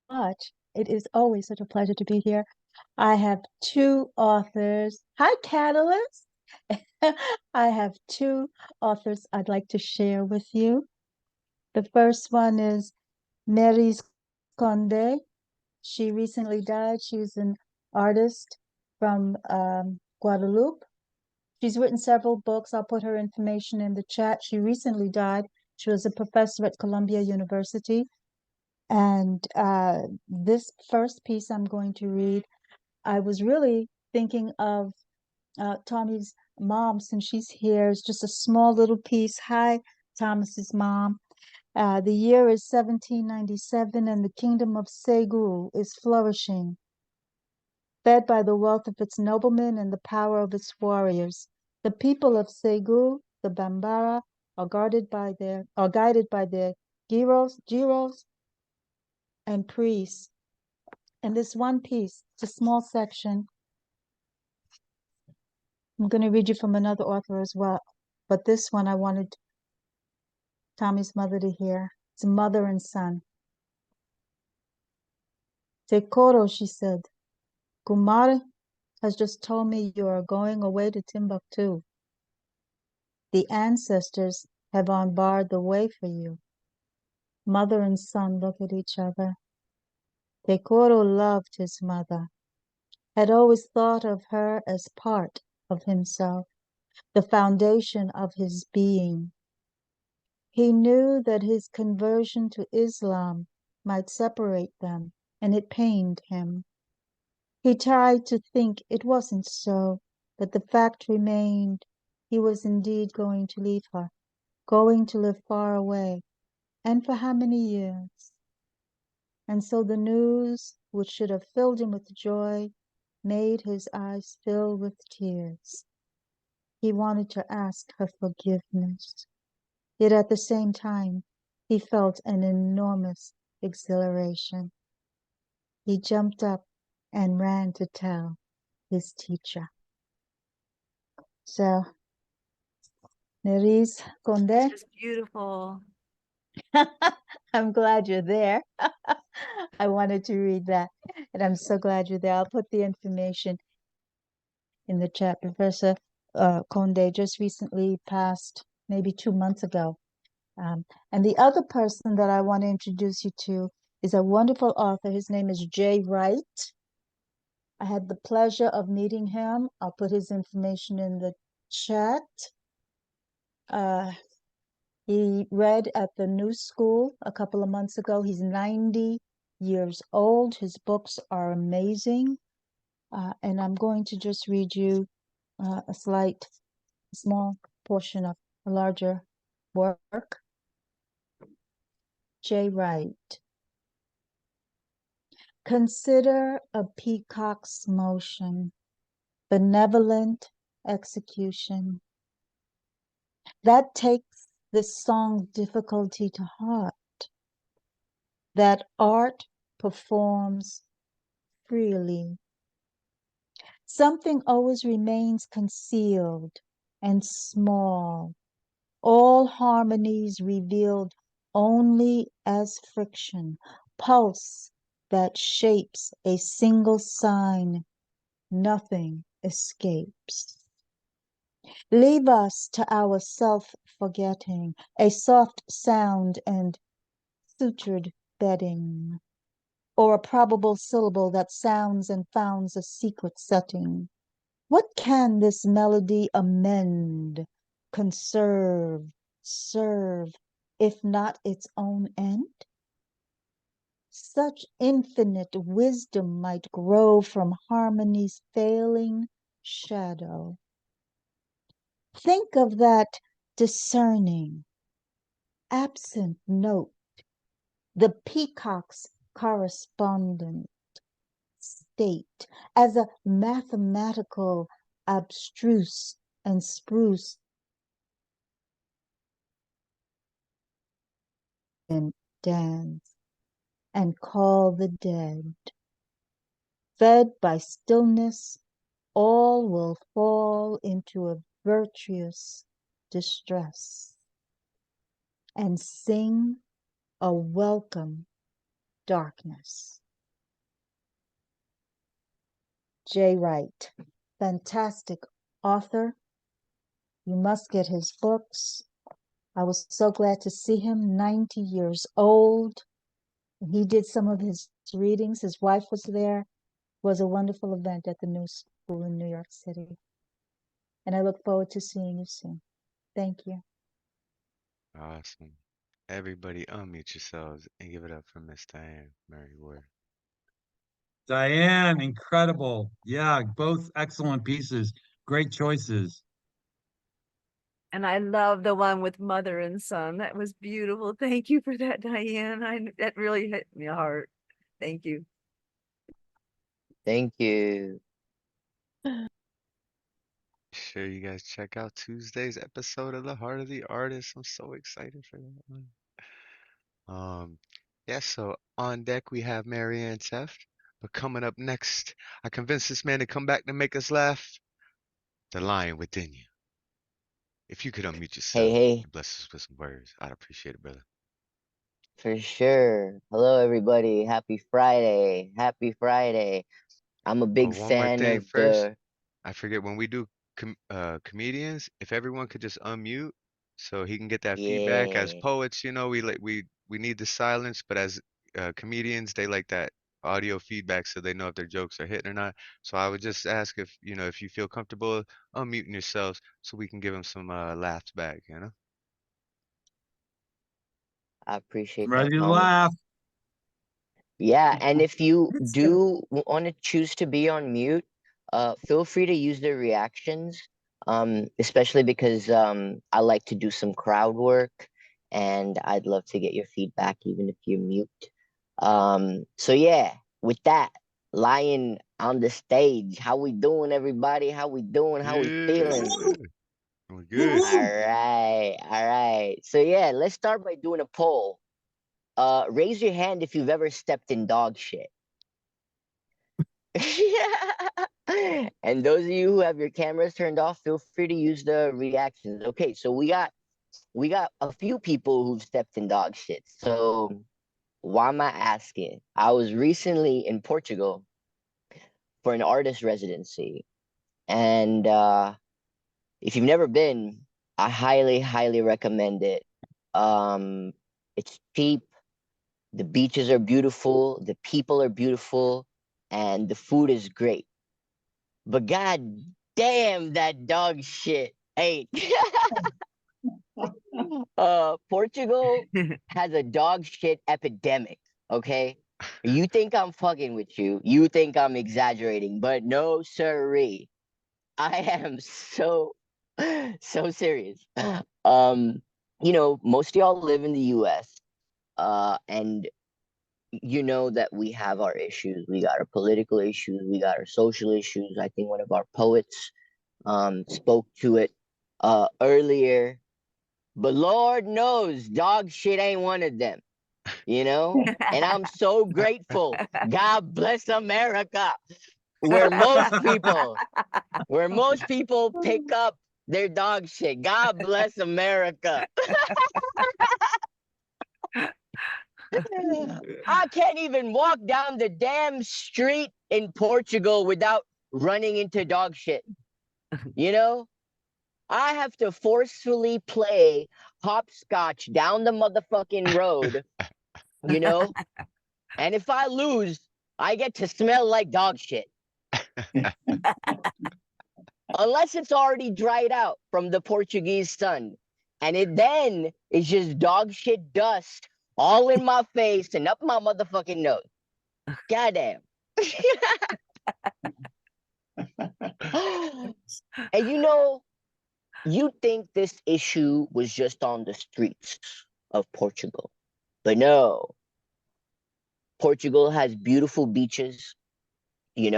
[SPEAKER 3] much. It is always such a pleasure to be here. I have two authors. Hi, Catalyst. I have two authors I'd like to share with you. The first one is Maryse Condé. She recently died. She was an artist from Guadeloupe. She's written several books. I'll put her information in the chat. She recently died. She was a professor at Columbia University. And this first piece I'm going to read, I was really thinking of Tommy's mom, since she's here. It's just a small little piece. Hi, Thomas's mom. The year is 1797, and the kingdom of Segu is flourishing, fed by the wealth of its noblemen and the power of its warriors. The people of Segu, the Bambara, are guided by their giros, and priests. And this one piece, it's a small section. I'm going to read you from another author as well, but this one I wanted Tommy's mother to hear. It's mother and son. Tekoro, she said, Kumar has just told me you are going away to Timbuktu. The ancestors have unbarred the way for you. Mother and son look at each other. Tekoro loved his mother, had always thought of her as part of himself, the foundation of his being. He knew that his conversion to Islam might separate them, and it pained him. He tried to think it wasn't so, but the fact remained. He was indeed going to leave her, going to live far away, and for how many years? And so the news, which should have filled him with joy, made his eyes fill with tears. He wanted to ask her forgiveness. Yet at the same time, he felt an enormous exhilaration. He jumped up and ran to tell his teacher. So, Maryse Condé,
[SPEAKER 10] Just beautiful.
[SPEAKER 3] I'm glad you're there. I wanted to read that, and I'm so glad you're there. I'll put the information in the chat. Professor Condé just recently passed, maybe 2 months ago. And the other person that I want to introduce you to is a wonderful author. His name is Dre Rey. I had the pleasure of meeting him. I'll put his information in the chat. He read at the New School a couple of months ago. He's 90 years old. His books are amazing. And I'm going to just read you a small portion of a larger work. J. Wright. Consider a peacock's motion, benevolent execution. That takes this song's difficulty to heart. That art performs freely. Something always remains concealed and small, all harmonies revealed only as friction, pulse that shapes a single sign, nothing escapes. Leave us to our self-forgetting, a soft sound and sutured bedding, or a probable syllable that sounds and founds a secret setting. What can this melody amend, conserve, serve, if not its own end? Such infinite wisdom might grow from harmony's failing shadow. Think of that discerning, absent note, the peacock's correspondent state, as a mathematical, abstruse and spruce and dance and call the dead. Fed by stillness, all will fall into a virtuous distress and sing a welcome darkness. J. Wright, fantastic author. You must get his books. I was so glad to see him, 90 years old. He did some of his readings. His wife was there. It was a wonderful event at the New School in New York City. And I look forward to seeing you soon. Thank you.
[SPEAKER 1] Awesome. Everybody unmute yourselves and give it up for Miss Diane Merriweather.
[SPEAKER 5] Diane, incredible. Yeah, both excellent pieces. Great choices.
[SPEAKER 10] And I love the one with mother and son. That was beautiful. Thank you for that, Diane. That really hit me hard. Thank you.
[SPEAKER 4] Thank you.
[SPEAKER 1] Sure, you guys check out Tuesday's episode of The Heart of the Artist. I'm so excited for that one. Yeah, so on deck we have Marianne Tefft. But coming up next, I convinced this man to come back to make us laugh. The lion within you. If you could unmute yourself
[SPEAKER 4] Hey,
[SPEAKER 1] and bless us with some words, I'd appreciate it, brother.
[SPEAKER 4] for sure. Hello, everybody. Happy Friday. Happy Friday. I'm a
[SPEAKER 1] But
[SPEAKER 4] big
[SPEAKER 1] one more
[SPEAKER 4] fan
[SPEAKER 1] thing
[SPEAKER 4] of
[SPEAKER 1] first,
[SPEAKER 4] the.
[SPEAKER 1] I forget when we do comedians, if everyone could just unmute so he can get that feedback. As
[SPEAKER 4] Yeah,
[SPEAKER 1] poets, we need the silence, but as comedians, they like that audio feedback so they know if their jokes are hitting or not. So I would just ask if you feel comfortable unmuting yourselves so we can give them some laughs back.
[SPEAKER 4] I
[SPEAKER 5] I'm
[SPEAKER 4] appreciate that,
[SPEAKER 5] ready to
[SPEAKER 4] Tommy.
[SPEAKER 5] laugh.
[SPEAKER 4] Yeah, and if you
[SPEAKER 2] Let's
[SPEAKER 4] do want to choose to be on mute, feel free to use the reactions, especially because I like to do some crowd work, and I'd love to get your feedback even if you're mute. So yeah, with that, Lion on the stage. How we doing, everybody? How we doing? How we feeling?
[SPEAKER 1] Yeah, we're good.
[SPEAKER 4] All right, all right. So yeah, let's start by doing a poll. Raise your hand if you've ever stepped in dog shit. And those of you who have your cameras turned off, feel free to use the reactions. Okay, so we got a few people who've stepped in dog shit. So why am I asking? I was recently in Portugal for an artist residency, and if you've never been, I highly, highly recommend it. It's cheap. The beaches are beautiful, the people are beautiful, and the food is great. But god damn, that dog shit ain't. Portugal has a dog shit epidemic, okay? You think I'm fucking with you. You think I'm exaggerating, but no siree. I am so serious. Most of y'all live in the US. And you know that we have our issues. We got our political issues. We got our social issues. I think one of our poets spoke to it earlier. But Lord knows, dog shit ain't one of them. And I'm so grateful. God bless America, where most people pick up their dog shit. God bless America. I can't even walk down the damn street in Portugal without running into dog shit. I have to forcefully play hopscotch down the motherfucking road, and if I lose, I get to smell like dog shit. Unless it's already dried out from the Portuguese sun. And it then is just dog shit dust all in my face and up my motherfucking nose. Goddamn. And you think this issue was just on the streets of Portugal. But no. Portugal has beautiful beaches, and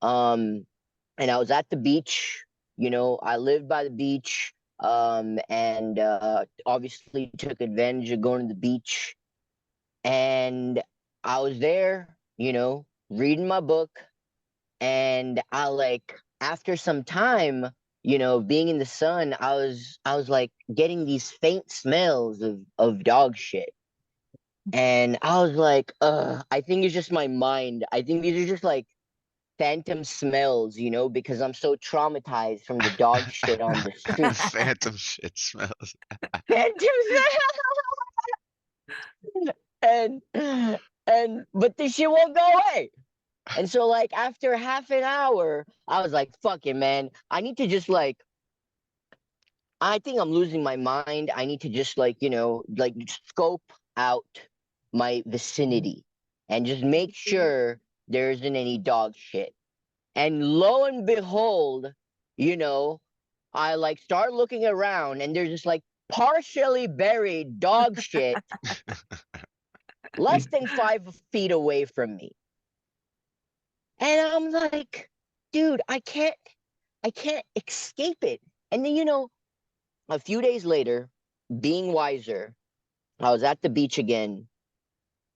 [SPEAKER 4] I was at the beach You know, I lived by the beach, and obviously took advantage of going to the beach. And I was there, you know, reading my book, and I like after some time, you know, being in the sun, I was like getting these faint smells of dog shit. And I was like, I think it's just my mind. I think these are just like phantom smells, you know, because I'm so traumatized from the dog shit on the street.
[SPEAKER 1] Phantom shit smells.
[SPEAKER 4] Phantom smell! And but this shit won't go away. And so like after half an hour, I was like, fuck it, man. I need to just like I think I'm losing my mind. I need to just like, you know, like scope out my vicinity and just make sure there isn't any dog shit. And lo and behold, you know, I like start looking around and there's just like partially buried dog shit less than 5 feet away from me. And I'm like, dude, I can't escape it. And then, you know, a few days later, being wiser, I was at the beach again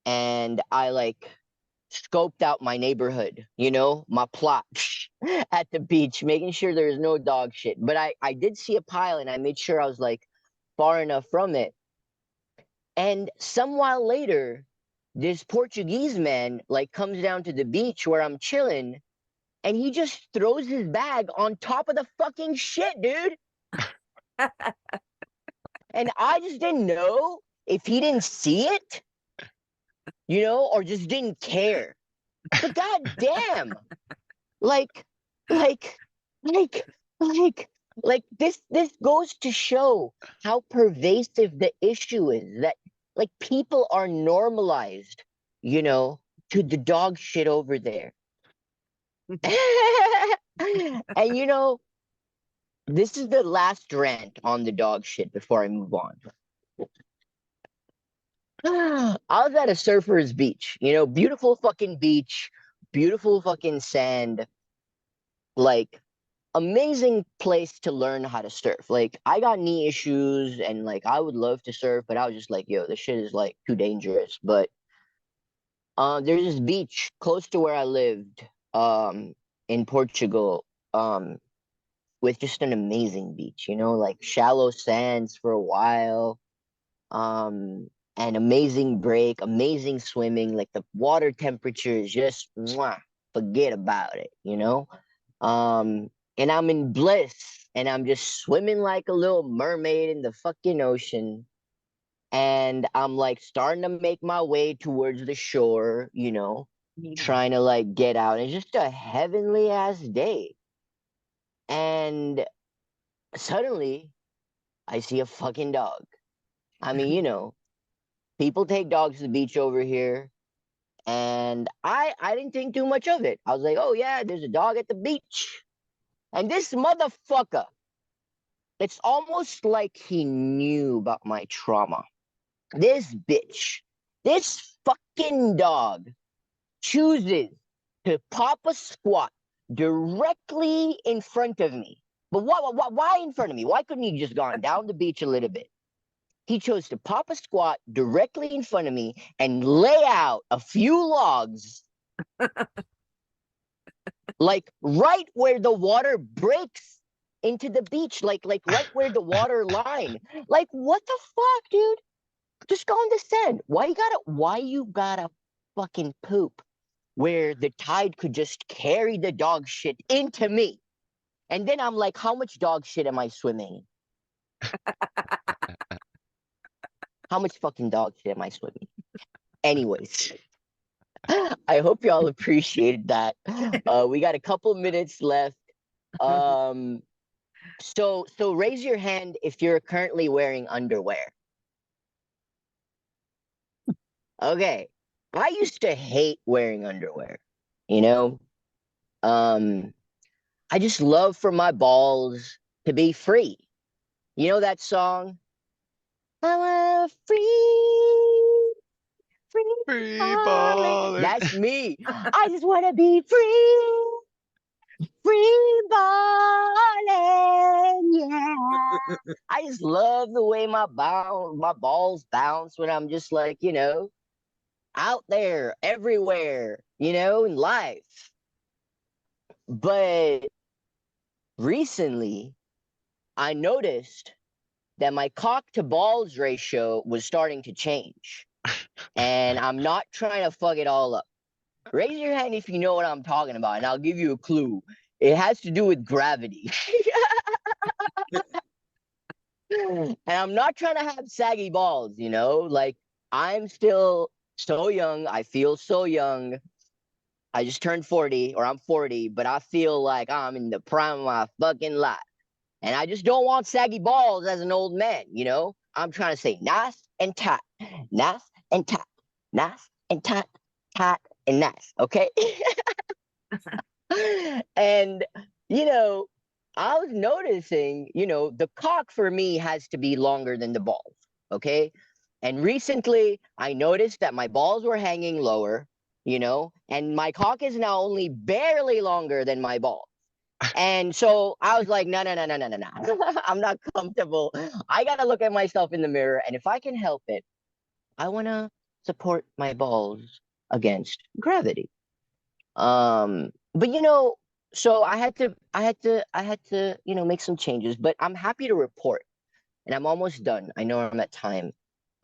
[SPEAKER 4] and I like scoped out my neighborhood, you know, my plot at the beach, making sure there's no dog shit. But I did see a pile and I made sure I was like far enough from it. And some while later, this Portuguese man like comes down to the beach where I'm chilling and he just throws his bag on top of the fucking shit, dude. And I just didn't know if he didn't see it, you know, or just didn't care. But goddamn, like, like, like, like this goes to show how pervasive the issue is that like people are normalized, you know, to the dog shit over there. And you know, this is the last rant on the dog shit before I move on. I was at a surfer's beach, you know, beautiful fucking beach, beautiful fucking sand, like amazing place to learn how to surf. Like I got knee issues and like I would love to surf, but I was just like, yo, this shit is like too dangerous. But there's this beach close to where I lived, in Portugal, with just an amazing beach, you know, like shallow sands for a while, an amazing break, amazing swimming, like the water temperature is just mwah, forget about it, you know? And I'm in bliss and I'm just swimming like a little mermaid in the fucking ocean. And I'm like starting to make my way towards the shore, you know, trying to like get out. It's just a heavenly ass day. And suddenly I see a fucking dog. I mean, you know, people take dogs to the beach over here. And I didn't think too much of it. I was like, oh yeah, there's a dog at the beach. And this motherfucker, it's almost like he knew about my trauma. This bitch, this fucking dog chooses to pop a squat directly in front of me. But why in front of me? Why couldn't he just gone down the beach a little bit? He chose to pop a squat directly in front of me and lay out a few logs like right where the water breaks into the beach, like right where the water line. Like what the fuck, dude? Just go in the sand. Why you gotta fucking poop where the tide could just carry the dog shit into me? And then I'm like, how much dog shit am I swimming in? How much fucking dog shit am I swimming in? Anyways, I hope y'all appreciated that. We got a couple minutes left. So raise your hand if you're currently wearing underwear. Okay. I used to hate wearing underwear, you know? I just love for my balls to be free. You know that song? I want free
[SPEAKER 1] Free
[SPEAKER 4] falling.
[SPEAKER 1] balling.
[SPEAKER 4] That's me. I just want to be free. Free balling, yeah. I just love the way my balls bounce when I'm just like, out there, everywhere, in life. But recently, I noticed that my cock to balls ratio was starting to change. And I'm not trying to fuck it all up. Raise your hand if you know what I'm talking about, and I'll give you a clue. It has to do with gravity. And I'm not trying to have saggy balls, like I'm still so young. I feel so young. I just turned 40, or I'm 40, but I feel like I'm in the prime of my fucking life. And I just don't want saggy balls as an old man, I'm trying to say nice and tight, nice and tight, nice and tight, tight and nice, okay? And, I was noticing, the cock for me has to be longer than the balls, okay? And recently, I noticed that my balls were hanging lower, and my cock is now only barely longer than my balls. And so I was like, no. I'm not comfortable. I got to look at myself in the mirror. And if I can help it, I want to support my balls against gravity. But so I had to, make some changes, but I'm happy to report, and I'm almost done. I know I'm at time.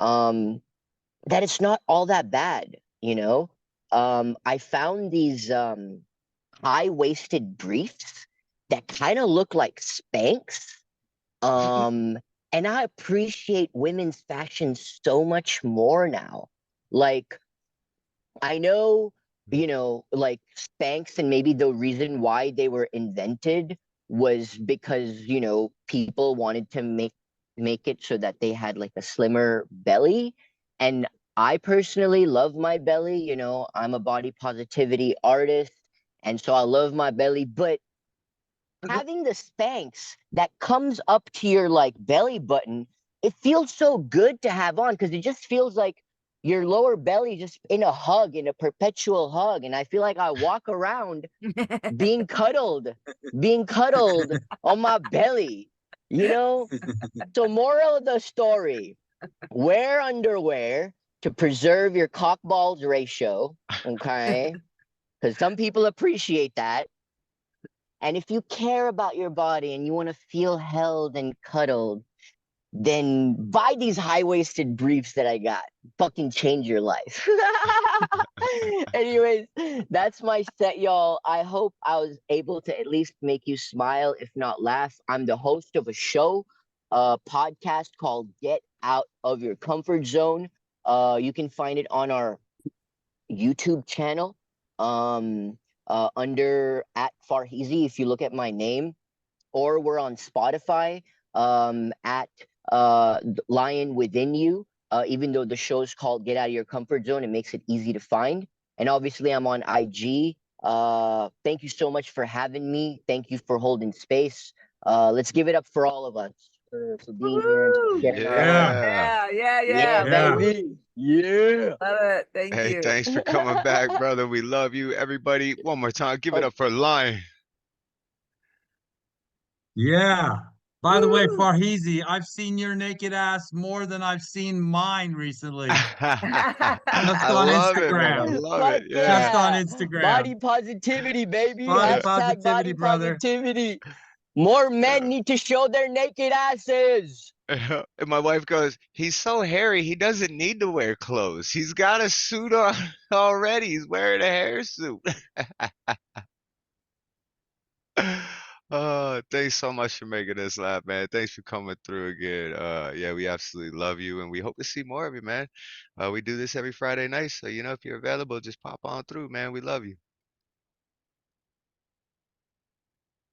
[SPEAKER 4] That it's not all that bad, I found these high-waisted briefs that kind of look like Spanx. And I appreciate women's fashion so much more now. Like, I know, like Spanx, and maybe the reason why they were invented was because, people wanted to make it so that they had like a slimmer belly. And I personally love my belly, I'm a body positivity artist, and so I love my belly, but having the Spanx that comes up to your like belly button, it feels so good to have on, because it just feels like your lower belly just in a hug, in a perpetual hug. And I feel like I walk around being cuddled on my belly, So moral of the story, wear underwear to preserve your cock balls ratio, okay? Because some people appreciate that. And if you care about your body and you want to feel held and cuddled, then buy these high-waisted briefs that I got. Fucking change your life. Anyways, that's my set, y'all. I hope I was able to at least make you smile, if not laugh. I'm the host of a show, a podcast called Get Out of Your Comfort Zone. You can find it on our YouTube channel. Under @Farhizi, if you look at my name, or we're on Spotify at Lion Within You. Even though the show's called Get Out of Your Comfort Zone, it makes it easy to find. And obviously, I'm on IG. Thank you so much for having me. Thank you for holding space. Let's give it up for all of us for being here and sharing our hearts.
[SPEAKER 9] Yeah,
[SPEAKER 4] baby. Yeah.
[SPEAKER 10] Love it. Thank
[SPEAKER 1] Hey,
[SPEAKER 10] you.
[SPEAKER 1] thanks for coming back, brother. We love you. Everybody, one more time, give it up for Lion.
[SPEAKER 5] Yeah. By the way,
[SPEAKER 10] Woo.
[SPEAKER 5] Farhizi, I've seen your naked ass more than I've seen mine recently.
[SPEAKER 1] I
[SPEAKER 5] on
[SPEAKER 1] love it, man. I
[SPEAKER 5] Instagram.
[SPEAKER 1] love
[SPEAKER 4] Fuck
[SPEAKER 1] it.
[SPEAKER 5] Just
[SPEAKER 1] Yeah.
[SPEAKER 5] on
[SPEAKER 4] yeah.
[SPEAKER 5] Instagram.
[SPEAKER 4] Body positivity, baby.
[SPEAKER 5] Body
[SPEAKER 4] Hashtag
[SPEAKER 5] positivity,
[SPEAKER 4] body
[SPEAKER 5] brother.
[SPEAKER 4] positivity. More men need to show their naked asses.
[SPEAKER 1] And my wife goes, he's so hairy, he doesn't need to wear clothes. He's got a suit on already. He's wearing a hair suit. Thanks so much for making us laugh, man. Thanks for coming through again. Yeah, we absolutely love you, and we hope to see more of you, man. We do this every Friday night, so if you're available, just pop on through, man. We love you.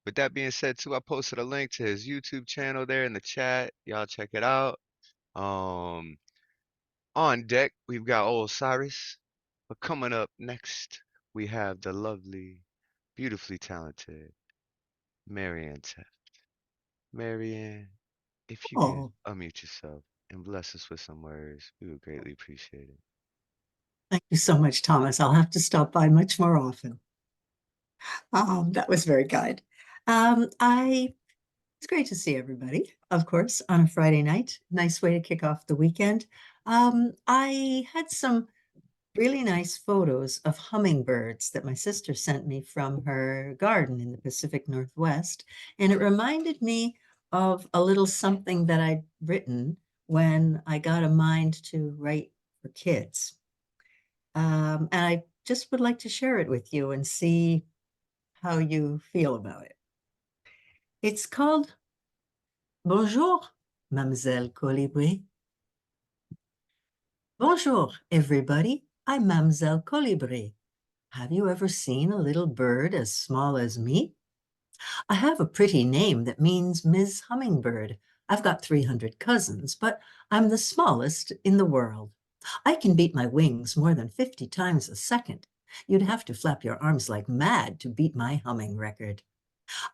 [SPEAKER 1] With that being said, too, I posted a link to his YouTube channel there in the chat. Y'all check it out. On deck, we've got old Cyrus, but coming up next, we have the lovely, beautifully talented Marianne Tefft. Marianne, if you could
[SPEAKER 11] Oh,
[SPEAKER 1] unmute yourself and bless us with some words, we would greatly appreciate it.
[SPEAKER 11] thank you so much, Thomas. I'll have to stop by much more often. That was very kind. It's great to see everybody, of course, on a Friday night. Nice way to kick off the weekend. I had some really nice photos of hummingbirds that my sister sent me from her garden in the Pacific Northwest. And it reminded me of a little something that I'd written when I got a mind to write for kids. And I just would like to share it with you and see how you feel about it. It's called Bonjour, Mademoiselle Colibri. Bonjour, everybody. I'm Mademoiselle Colibri. Have you ever seen a little bird as small as me? I have a pretty name that means Ms. Hummingbird. I've got 300 cousins, but I'm the smallest in the world. I can beat my wings more than 50 times a second. You'd have to flap your arms like mad to beat my humming record.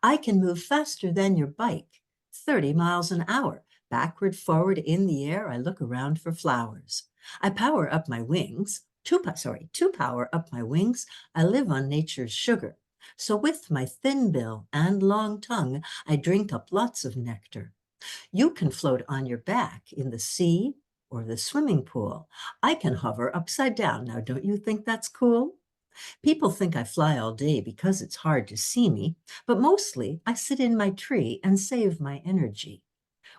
[SPEAKER 11] I can move faster than your bike, 30 miles an hour. Backward, forward, in the air, I look around for flowers. I power up my wings. To power up my wings, I live on nature's sugar. So with my thin bill and long tongue, I drink up lots of nectar. You can float on your back in the sea or the swimming pool. I can hover upside down. Now, don't you think that's cool? People think I fly all day because it's hard to see me, but mostly I sit in my tree and save my energy.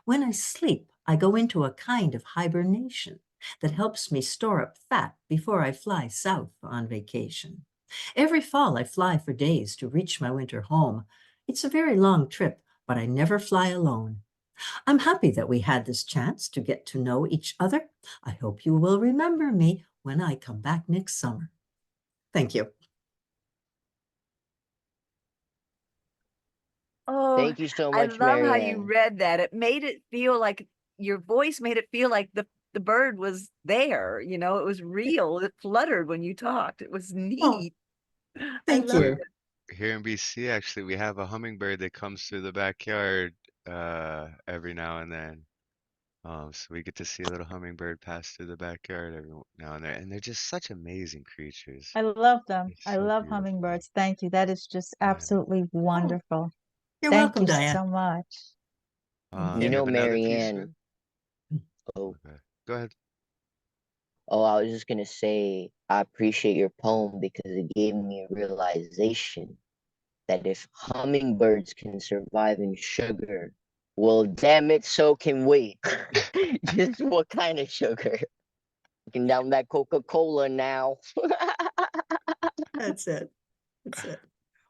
[SPEAKER 11] When I sleep, I go into a kind of hibernation that helps me store up fat before I fly south on vacation. Every fall, I fly for days to reach my winter home. It's a very long trip, but I never fly alone. I'm happy that we had this chance to get to know each other. I hope you will remember me when I come back next summer. Thank you.
[SPEAKER 10] Oh,
[SPEAKER 4] Thank you so
[SPEAKER 10] I
[SPEAKER 4] much,
[SPEAKER 10] love how you
[SPEAKER 4] Marianne.
[SPEAKER 10] read that. It made it feel like your voice made it feel like the bird was there, you know, it was real. It fluttered when you talked. It was
[SPEAKER 11] Oh,
[SPEAKER 10] neat. I
[SPEAKER 11] thank
[SPEAKER 10] loved
[SPEAKER 11] you.
[SPEAKER 10] it.
[SPEAKER 1] Here in BC, actually, we have a hummingbird that comes through the backyard every now and then. So we get to see a little hummingbird pass through the backyard every now and then, and they're just such amazing creatures.
[SPEAKER 3] I love them.
[SPEAKER 1] It's
[SPEAKER 3] I
[SPEAKER 1] so
[SPEAKER 3] love
[SPEAKER 1] beautiful.
[SPEAKER 3] hummingbirds. Thank you. That is just
[SPEAKER 1] Yeah.
[SPEAKER 3] absolutely wonderful.
[SPEAKER 11] You're
[SPEAKER 3] Thank
[SPEAKER 11] welcome,
[SPEAKER 3] you
[SPEAKER 11] Diane.
[SPEAKER 3] so much.
[SPEAKER 11] Thank
[SPEAKER 1] You
[SPEAKER 4] You know,
[SPEAKER 1] have another piece,
[SPEAKER 4] Marianne.
[SPEAKER 1] man?
[SPEAKER 4] Oh,
[SPEAKER 1] Okay. Go ahead.
[SPEAKER 4] oh, I was just gonna say I appreciate your poem because it gave me a realization that if hummingbirds can survive in sugar, well, damn it, so can we. Just what kind of sugar? Looking down that Coca-Cola now.
[SPEAKER 11] That's it. That's it.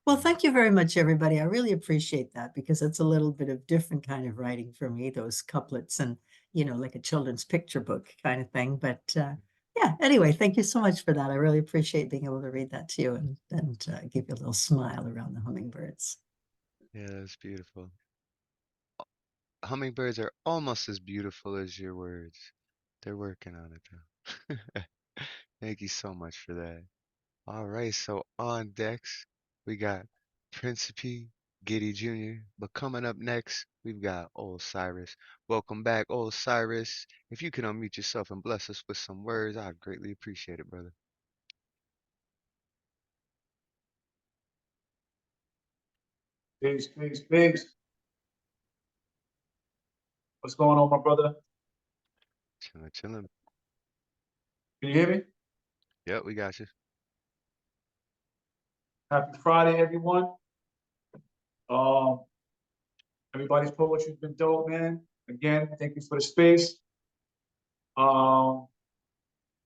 [SPEAKER 11] Well, thank you very much, everybody. I really appreciate that because it's a little bit of different kind of writing for me, those couplets and, you know, like a children's picture book kind of thing. But yeah, anyway, thank you so much for that. I really appreciate being able to read that to you and give you a little smile around the hummingbirds.
[SPEAKER 1] Yeah, that's beautiful. Hummingbirds are almost as beautiful as your words. They're working on it though. Thank you so much for that. All right, so on decks, we got Principe Guity Jr. But coming up next, we've got old Cyrus. Welcome back, old Cyrus. If you can unmute yourself and bless us with some words, I'd greatly appreciate it, brother.
[SPEAKER 12] Peace, peace, peace. What's going on, my brother?
[SPEAKER 1] Chilling, chilling.
[SPEAKER 12] Can you hear me?
[SPEAKER 1] Yep, we got you.
[SPEAKER 12] Happy Friday, everyone. Everybody's poetry's been dope, man. Again, thank you for the space. Yeah,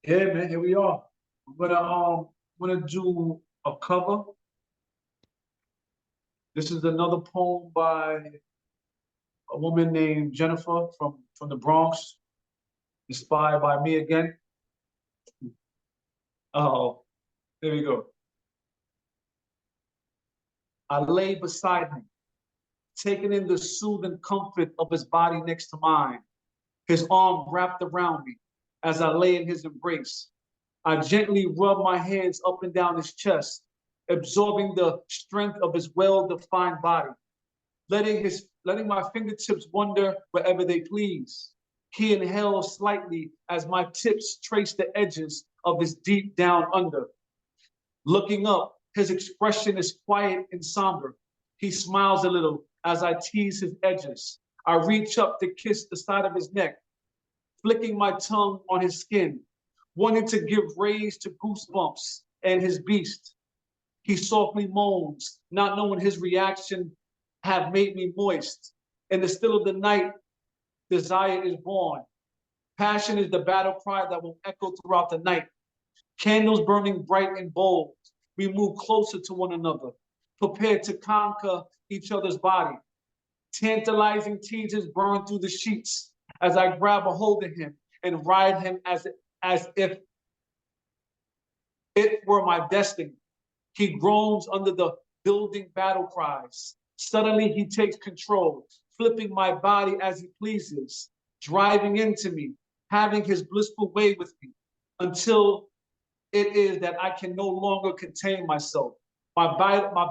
[SPEAKER 12] man, here we are. I'm gonna do a cover. This is another poem by a woman named Jennifer from the Bronx, inspired by me again. Oh, there we go. I lay beside him, taking in the soothing comfort of his body next to mine, his arm wrapped around me as I lay in his embrace. I gently rub my hands up and down his chest, absorbing the strength of his well-defined body, letting my fingertips wander wherever they please. He inhales slightly as my tips trace the edges of his deep down under. Looking up, His expression is quiet and somber. He smiles a little as I tease his edges. I reach up to kiss the side of his neck, flicking my tongue on his skin, wanting to give raise to goosebumps and his beast. He softly moans, not knowing his reaction have made me moist. In the still of the night, desire is born. Passion is the battle cry that will echo throughout the night. Candles burning bright and bold. We move closer to one another, prepared to conquer each other's body. Tantalizing teases burn through the sheets as I grab a hold of him and ride him as if it were my destiny. He groans under the building battle cries. Suddenly he takes control, flipping my body as he pleases, driving into me, having his blissful way with me, until it is that I can no longer contain myself. My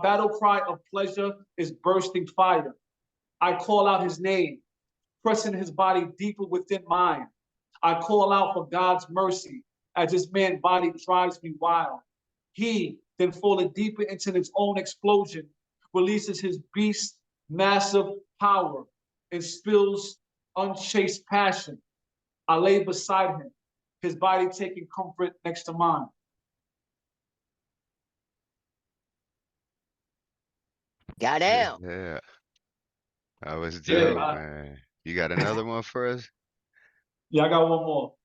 [SPEAKER 12] battle cry of pleasure is bursting fire. I call out his name, pressing his body deeper within mine. I call out for God's mercy as this man's body drives me wild. He, then falling deeper into his own explosion, releases his beast massive power and spills unchaste passion. I lay beside him, his body taking comfort next to mine.
[SPEAKER 4] Goddamn.
[SPEAKER 1] Yeah, that was
[SPEAKER 12] Yeah,
[SPEAKER 1] dope, man. You got another one for us?
[SPEAKER 12] Yeah, I got one more.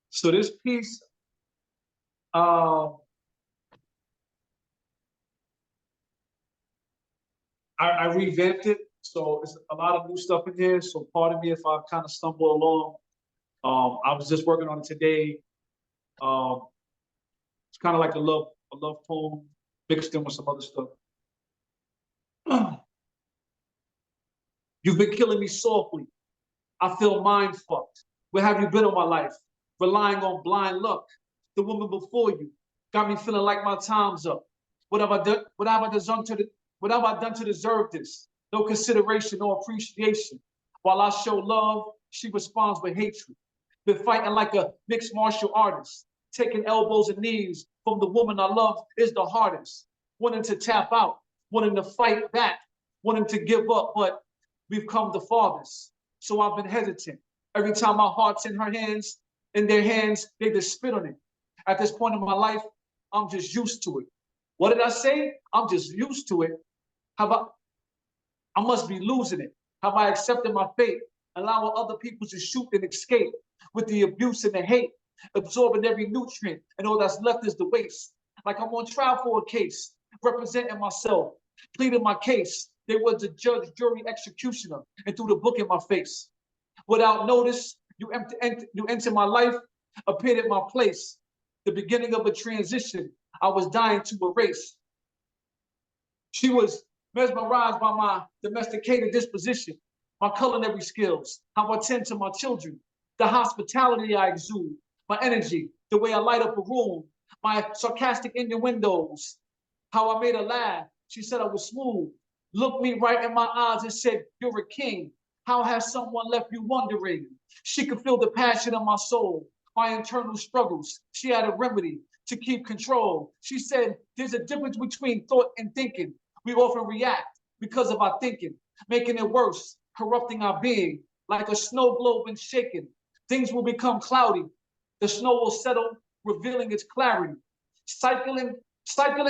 [SPEAKER 12] So this piece, I revamped it, so it's a lot of new stuff in here. So pardon me if I kind of stumble along. I was just working on it today. It's kind of like a love poem mixed in with some other stuff. You've been killing me softly. I feel mind fucked. Where have you been all my life? Relying on blind luck. The woman before you got me feeling like my time's up. What have I done? What have I done to deserve this? No consideration or appreciation. While I show love, she responds with hatred. Been fighting like a mixed martial artist. Taking elbows and knees from the woman I love is the hardest. Wanting to tap out, wanting to fight back, wanting to give up, but we've come the farthest. So I've been hesitant. Every time my heart's in their hands, they just spit on it. At this point in my life, I'm just used to it. What did I say? I'm just used to it. I must be losing it. Have I accepted my fate, allowing other people to shoot and escape with the abuse and the hate, absorbing every nutrient, and all that's left is the waste. Like I'm on trial for a case, representing myself, pleading my case. They were the judge, jury, executioner, and threw the book in my face. Without notice, you enter my life, appeared at my place. The beginning of a transition I was dying to erase. She was mesmerized by my domesticated disposition, my culinary skills, how I tend to my children, the hospitality I exude, my energy, the way I light up a room, my sarcastic innuendos, how I made her laugh. She said I was smooth, looked me right in my eyes and said, "You're a king. How has someone left you wondering?" She could feel the passion in my soul, my internal struggles. She had a remedy to keep control. She said, "There's a difference between thought and thinking. We often react because of our thinking, making it worse, corrupting our being. Like a snow globe when shaken, things will become cloudy. The snow will settle, revealing its clarity. Cycling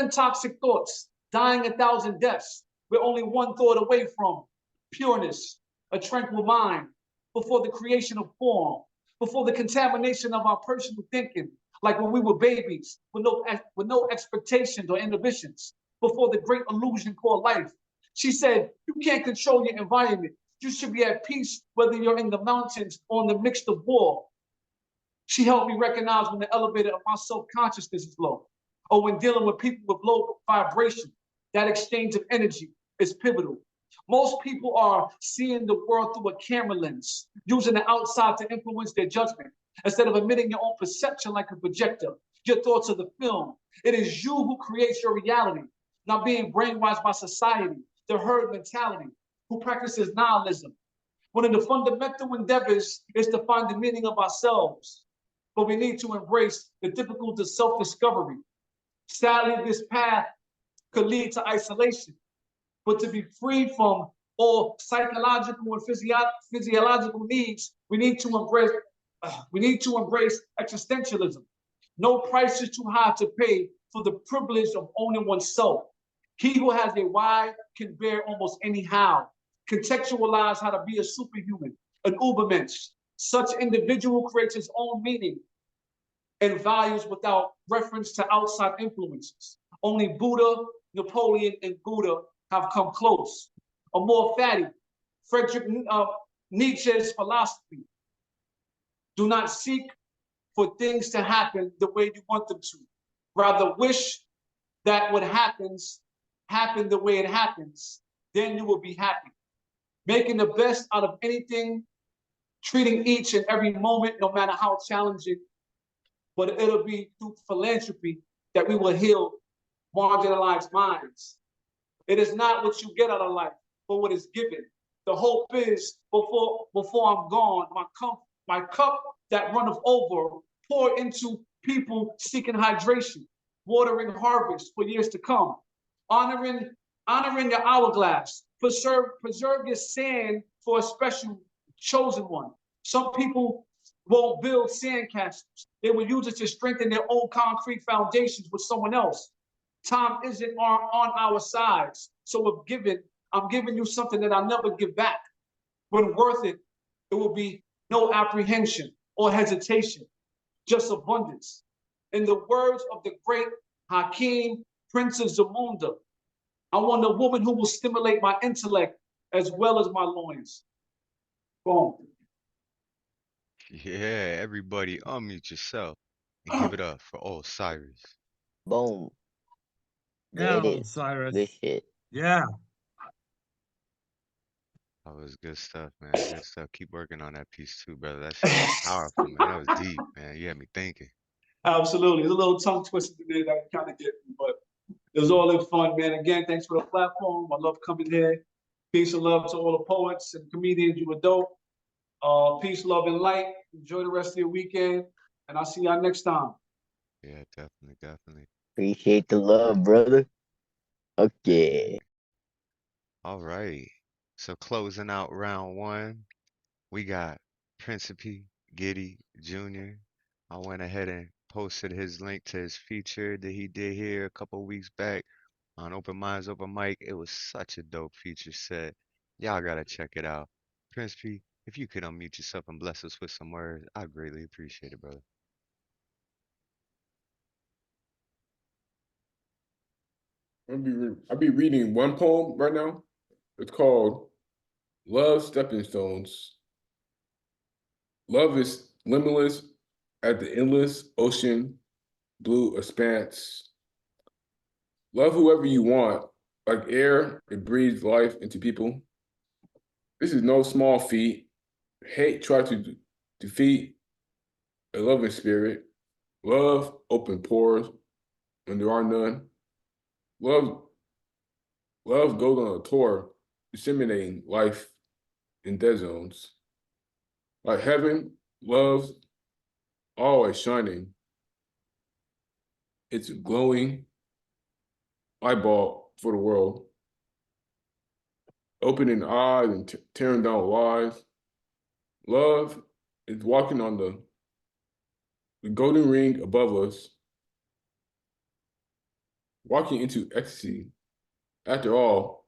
[SPEAKER 12] toxic thoughts, dying 1,000 deaths. We're only one thought away from pureness, a tranquil mind, before the creation of form, before the contamination of our personal thinking, like when we were babies, with no expectations or inhibitions, before the great illusion called life." She said, "You can't control your environment. You should be at peace whether you're in the mountains or in the midst of war." She helped me recognize when the elevator of my self-consciousness is low, or when dealing with people with low vibration. That exchange of energy is pivotal. Most people are seeing the world through a camera lens, using the outside to influence their judgment, instead of admitting your own perception like a projector. Your thoughts are the film. It is you who creates your reality, not being brainwashed by society, the herd mentality, who practices nihilism. One of the fundamental endeavors is to find the meaning of ourselves, but we need to embrace the difficulty of self-discovery. Sadly, this path could lead to isolation, but to be free from all psychological and physiological needs, we need to embrace existentialism. No price is too high to pay for the privilege of owning oneself. He who has a why can bear almost any how. Contextualize how to be a superhuman, an ubermensch. Such individual creates his own meaning and values without reference to outside influences. Only Buddha, Napoleon, and Buddha have come close. A more fatty, Friedrich Nietzsche's philosophy. Do not seek for things to happen the way you want them to. Rather wish that what happens the way it happens. Then you will be happy. Making the best out of anything, treating each and every moment, no matter how challenging, but it'll be through philanthropy that we will heal marginalized minds. It is not what you get out of life, but what is given. The hope is before I'm gone, my cup that runneth over, pour into people seeking hydration, watering harvest for years to come, honoring your hourglass, preserve your sand for a special chosen one. Some people won't build sandcastles. They will use it to strengthen their own concrete foundations with someone else. Time isn't on our sides. So I'm giving you something that I'll never give back. When worth it, it will be no apprehension or hesitation, just abundance. In the words of the great Hakeem, Prince of Zamunda, I want a woman who will stimulate my intellect as well as my loins. Boom.
[SPEAKER 1] Yeah, everybody unmute yourself and give it up for old Cyrus.
[SPEAKER 4] Boom.
[SPEAKER 5] Yeah,
[SPEAKER 4] There it is.
[SPEAKER 5] Cyrus.
[SPEAKER 4] Good shit.
[SPEAKER 5] Yeah.
[SPEAKER 1] That was good stuff, man. Good stuff. Keep working on that piece too, brother. That shit was powerful, man. That was deep, man. You had me thinking.
[SPEAKER 12] Absolutely. There's a little tongue twisted in there that kind of get me, but it was all in fun, man. Again, thanks for the platform. I love coming here. Peace and love to all the poets and comedians. You were dope. Peace, love, and light. Enjoy the rest of your weekend, and I'll see y'all next time.
[SPEAKER 1] Yeah, definitely, definitely.
[SPEAKER 4] Appreciate the love, brother. Okay.
[SPEAKER 1] All right. So closing out round one, we got Principe Guity Jr. I went ahead and posted his link to his feature that he did here a couple weeks back on Open Minds Open Mic. It was such a dope feature set. Y'all gotta check it out. Principe, if you could unmute yourself and bless us with some words, I greatly appreciate it, brother.
[SPEAKER 13] I'll be reading one poem right now. It's called Love Stepping Stones. Love is limitless at the endless ocean blue expanse. Love whoever you want. Like air, it breathes life into people. This is no small feat. Hate try to defeat a loving spirit. Love open pores when there are none. Love goes on a tour, disseminating life in dead zones. Like heaven, love always shining. It's a glowing eyeball for the world, opening eyes and tearing down lies. Love is walking on the golden ring above us, walking into ecstasy. After all,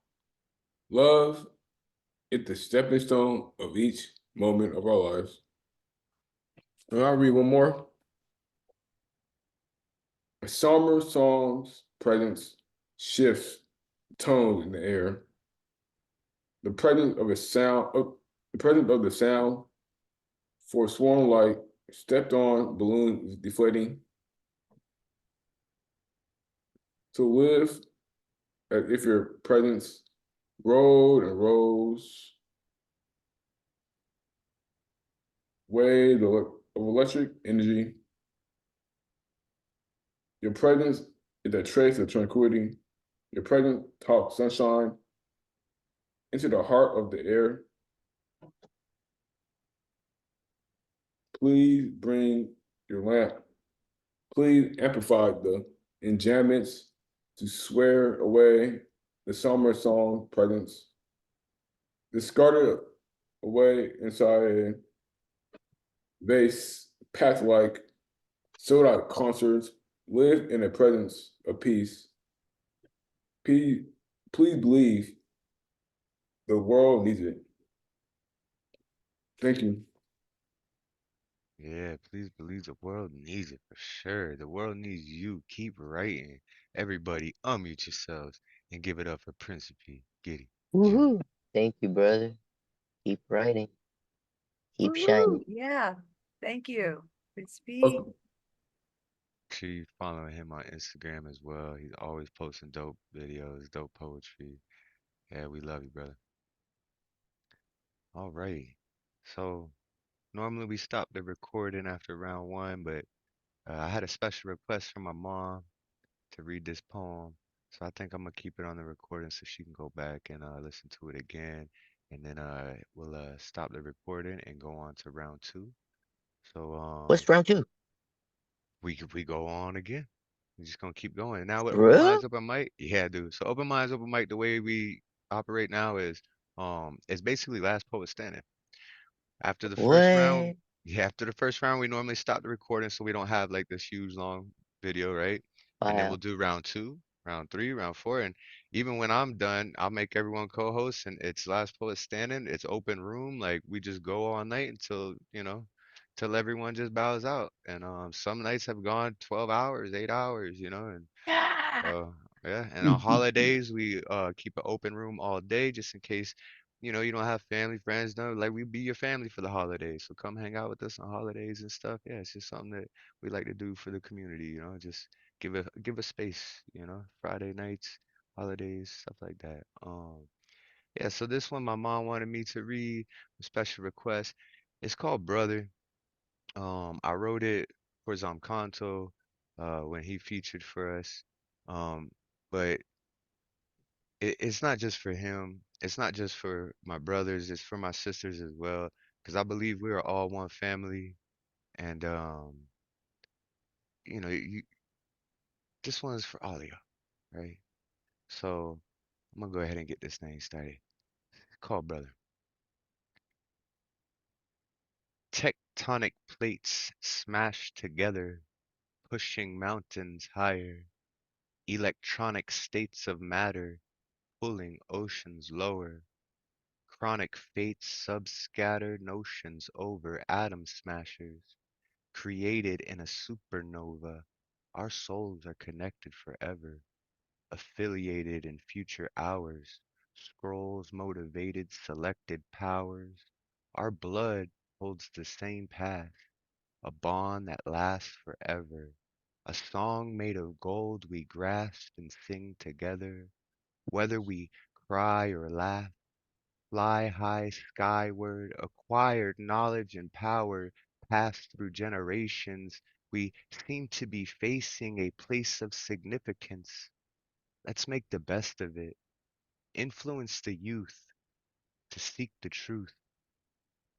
[SPEAKER 13] love is the stepping stone of each moment of our lives. And I'll read one more. A summer song's presence shifts tones in the air. The presence of the sound, forsworn light, stepped on balloon is deflating. To live as if your presence rolled and rose, waves of electric energy. Your presence is a trace of tranquility. Your presence talks sunshine into the heart of the air. Please bring your lamp. Please amplify the enjambments to swear away the summer song presence, discarded away inside a vase, path-like, sold-out concerts, live in the presence of peace. Please believe the world needs it. Thank you.
[SPEAKER 1] Yeah, please believe the world needs it for sure. The world needs you. Keep writing. Everybody, unmute yourselves and give it up for Principe Guity Jr.
[SPEAKER 4] Woohoo! Thank you, brother. Keep writing. Keep
[SPEAKER 10] Woohoo!
[SPEAKER 4] shining.
[SPEAKER 10] Yeah. Thank you. Principe.
[SPEAKER 13] Okay.
[SPEAKER 1] Make sure you follow him on Instagram as well. He's always posting dope videos, dope poetry. Yeah, we love you, brother. All right. So normally we stop the recording after round one, but I had a special request from my mom to read this poem. So I think I'm gonna keep it on the recording so she can go back and listen to it again. And then we'll stop the recording and go on to round two. So
[SPEAKER 4] What's round two?
[SPEAKER 1] we go on again. We're just gonna keep going. Now with open
[SPEAKER 4] Bro?
[SPEAKER 1] minds, open mic, yeah, dude. So open minds, open mic, the way we operate now is it's basically last poet standing. After the first round,
[SPEAKER 4] What?
[SPEAKER 1] yeah, after the first round, we normally stop the recording so we don't have like this huge long video, right? And then we'll
[SPEAKER 4] Wow.
[SPEAKER 1] do round two, round three, round four, and even when I'm done, I'll make everyone co-host, and it's last poet standing. It's open room, like we just go all night until till everyone just bows out. And some nights have gone 12 hours, 8 hours, and
[SPEAKER 4] Ah!
[SPEAKER 1] so yeah. And on holidays, we keep an open room all day just in case you don't have family, friends, no, like we be your family for the holidays. So come hang out with us on holidays and stuff. Yeah, it's just something that we like to do for the community, just give a space, Friday nights, holidays, stuff like that. Yeah, so this one my mom wanted me to read, a special request. It's called Brother. I wrote it for Zamkanto when he featured for us. Um, but it's not just for him. It's not just for my brothers. It's for my sisters as well. Because I believe we are all one family. And you, this one is for all of y'all, right? So I'm gonna go ahead and get this thing started. Call brother. Tectonic plates smash together, pushing mountains higher. Electronic states of matter pulling oceans lower. Chronic fates subscatter notions over atom smashers. Created in a supernova, our souls are connected forever, affiliated in future hours. Scrolls motivated selected powers. Our blood holds the same path, a bond that lasts forever. A song made of gold we grasp and sing together. Whether we cry or laugh, fly high skyward, acquired knowledge and power passed through generations, we seem to be facing a place of significance. Let's make the best of it. Influence the youth to seek the truth.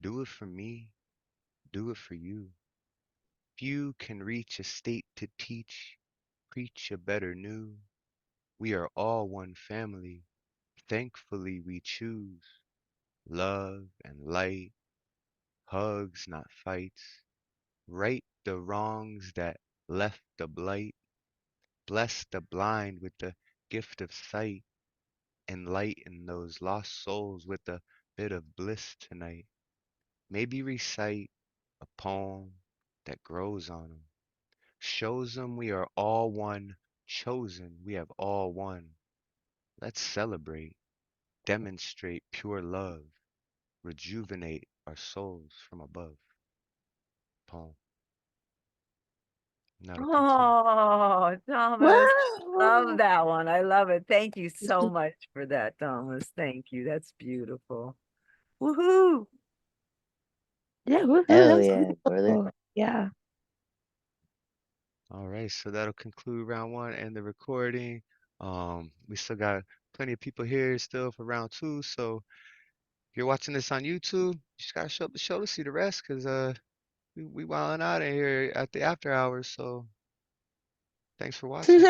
[SPEAKER 1] Do it for me, do it for you. Few can reach a state to teach, preach a better new. We are all one family. Thankfully we choose love and light, hugs, not fights. Right the wrongs that left the blight. Bless the blind with the gift of sight. Enlighten those lost souls with a bit of bliss tonight. Maybe recite a poem that grows on them. Shows them we are all one, chosen, we have all won. Let's celebrate, demonstrate pure love, rejuvenate our souls from above. Poem. And that'll conclude.
[SPEAKER 10] Oh, Thomas, love that one. I love it. Thank you so much for that, Thomas. Thank you. That's beautiful. Woohoo!
[SPEAKER 14] Yeah, woohoo, that
[SPEAKER 4] Hell
[SPEAKER 14] was
[SPEAKER 4] yeah, brother.
[SPEAKER 14] beautiful. Yeah.
[SPEAKER 1] All right, so that'll conclude round one and the recording. We still got plenty of people here still for round two. So if you're watching this on YouTube, you just gotta show up the show to see the rest, cause we wilding out in here at the after hours. So Thanks for watching.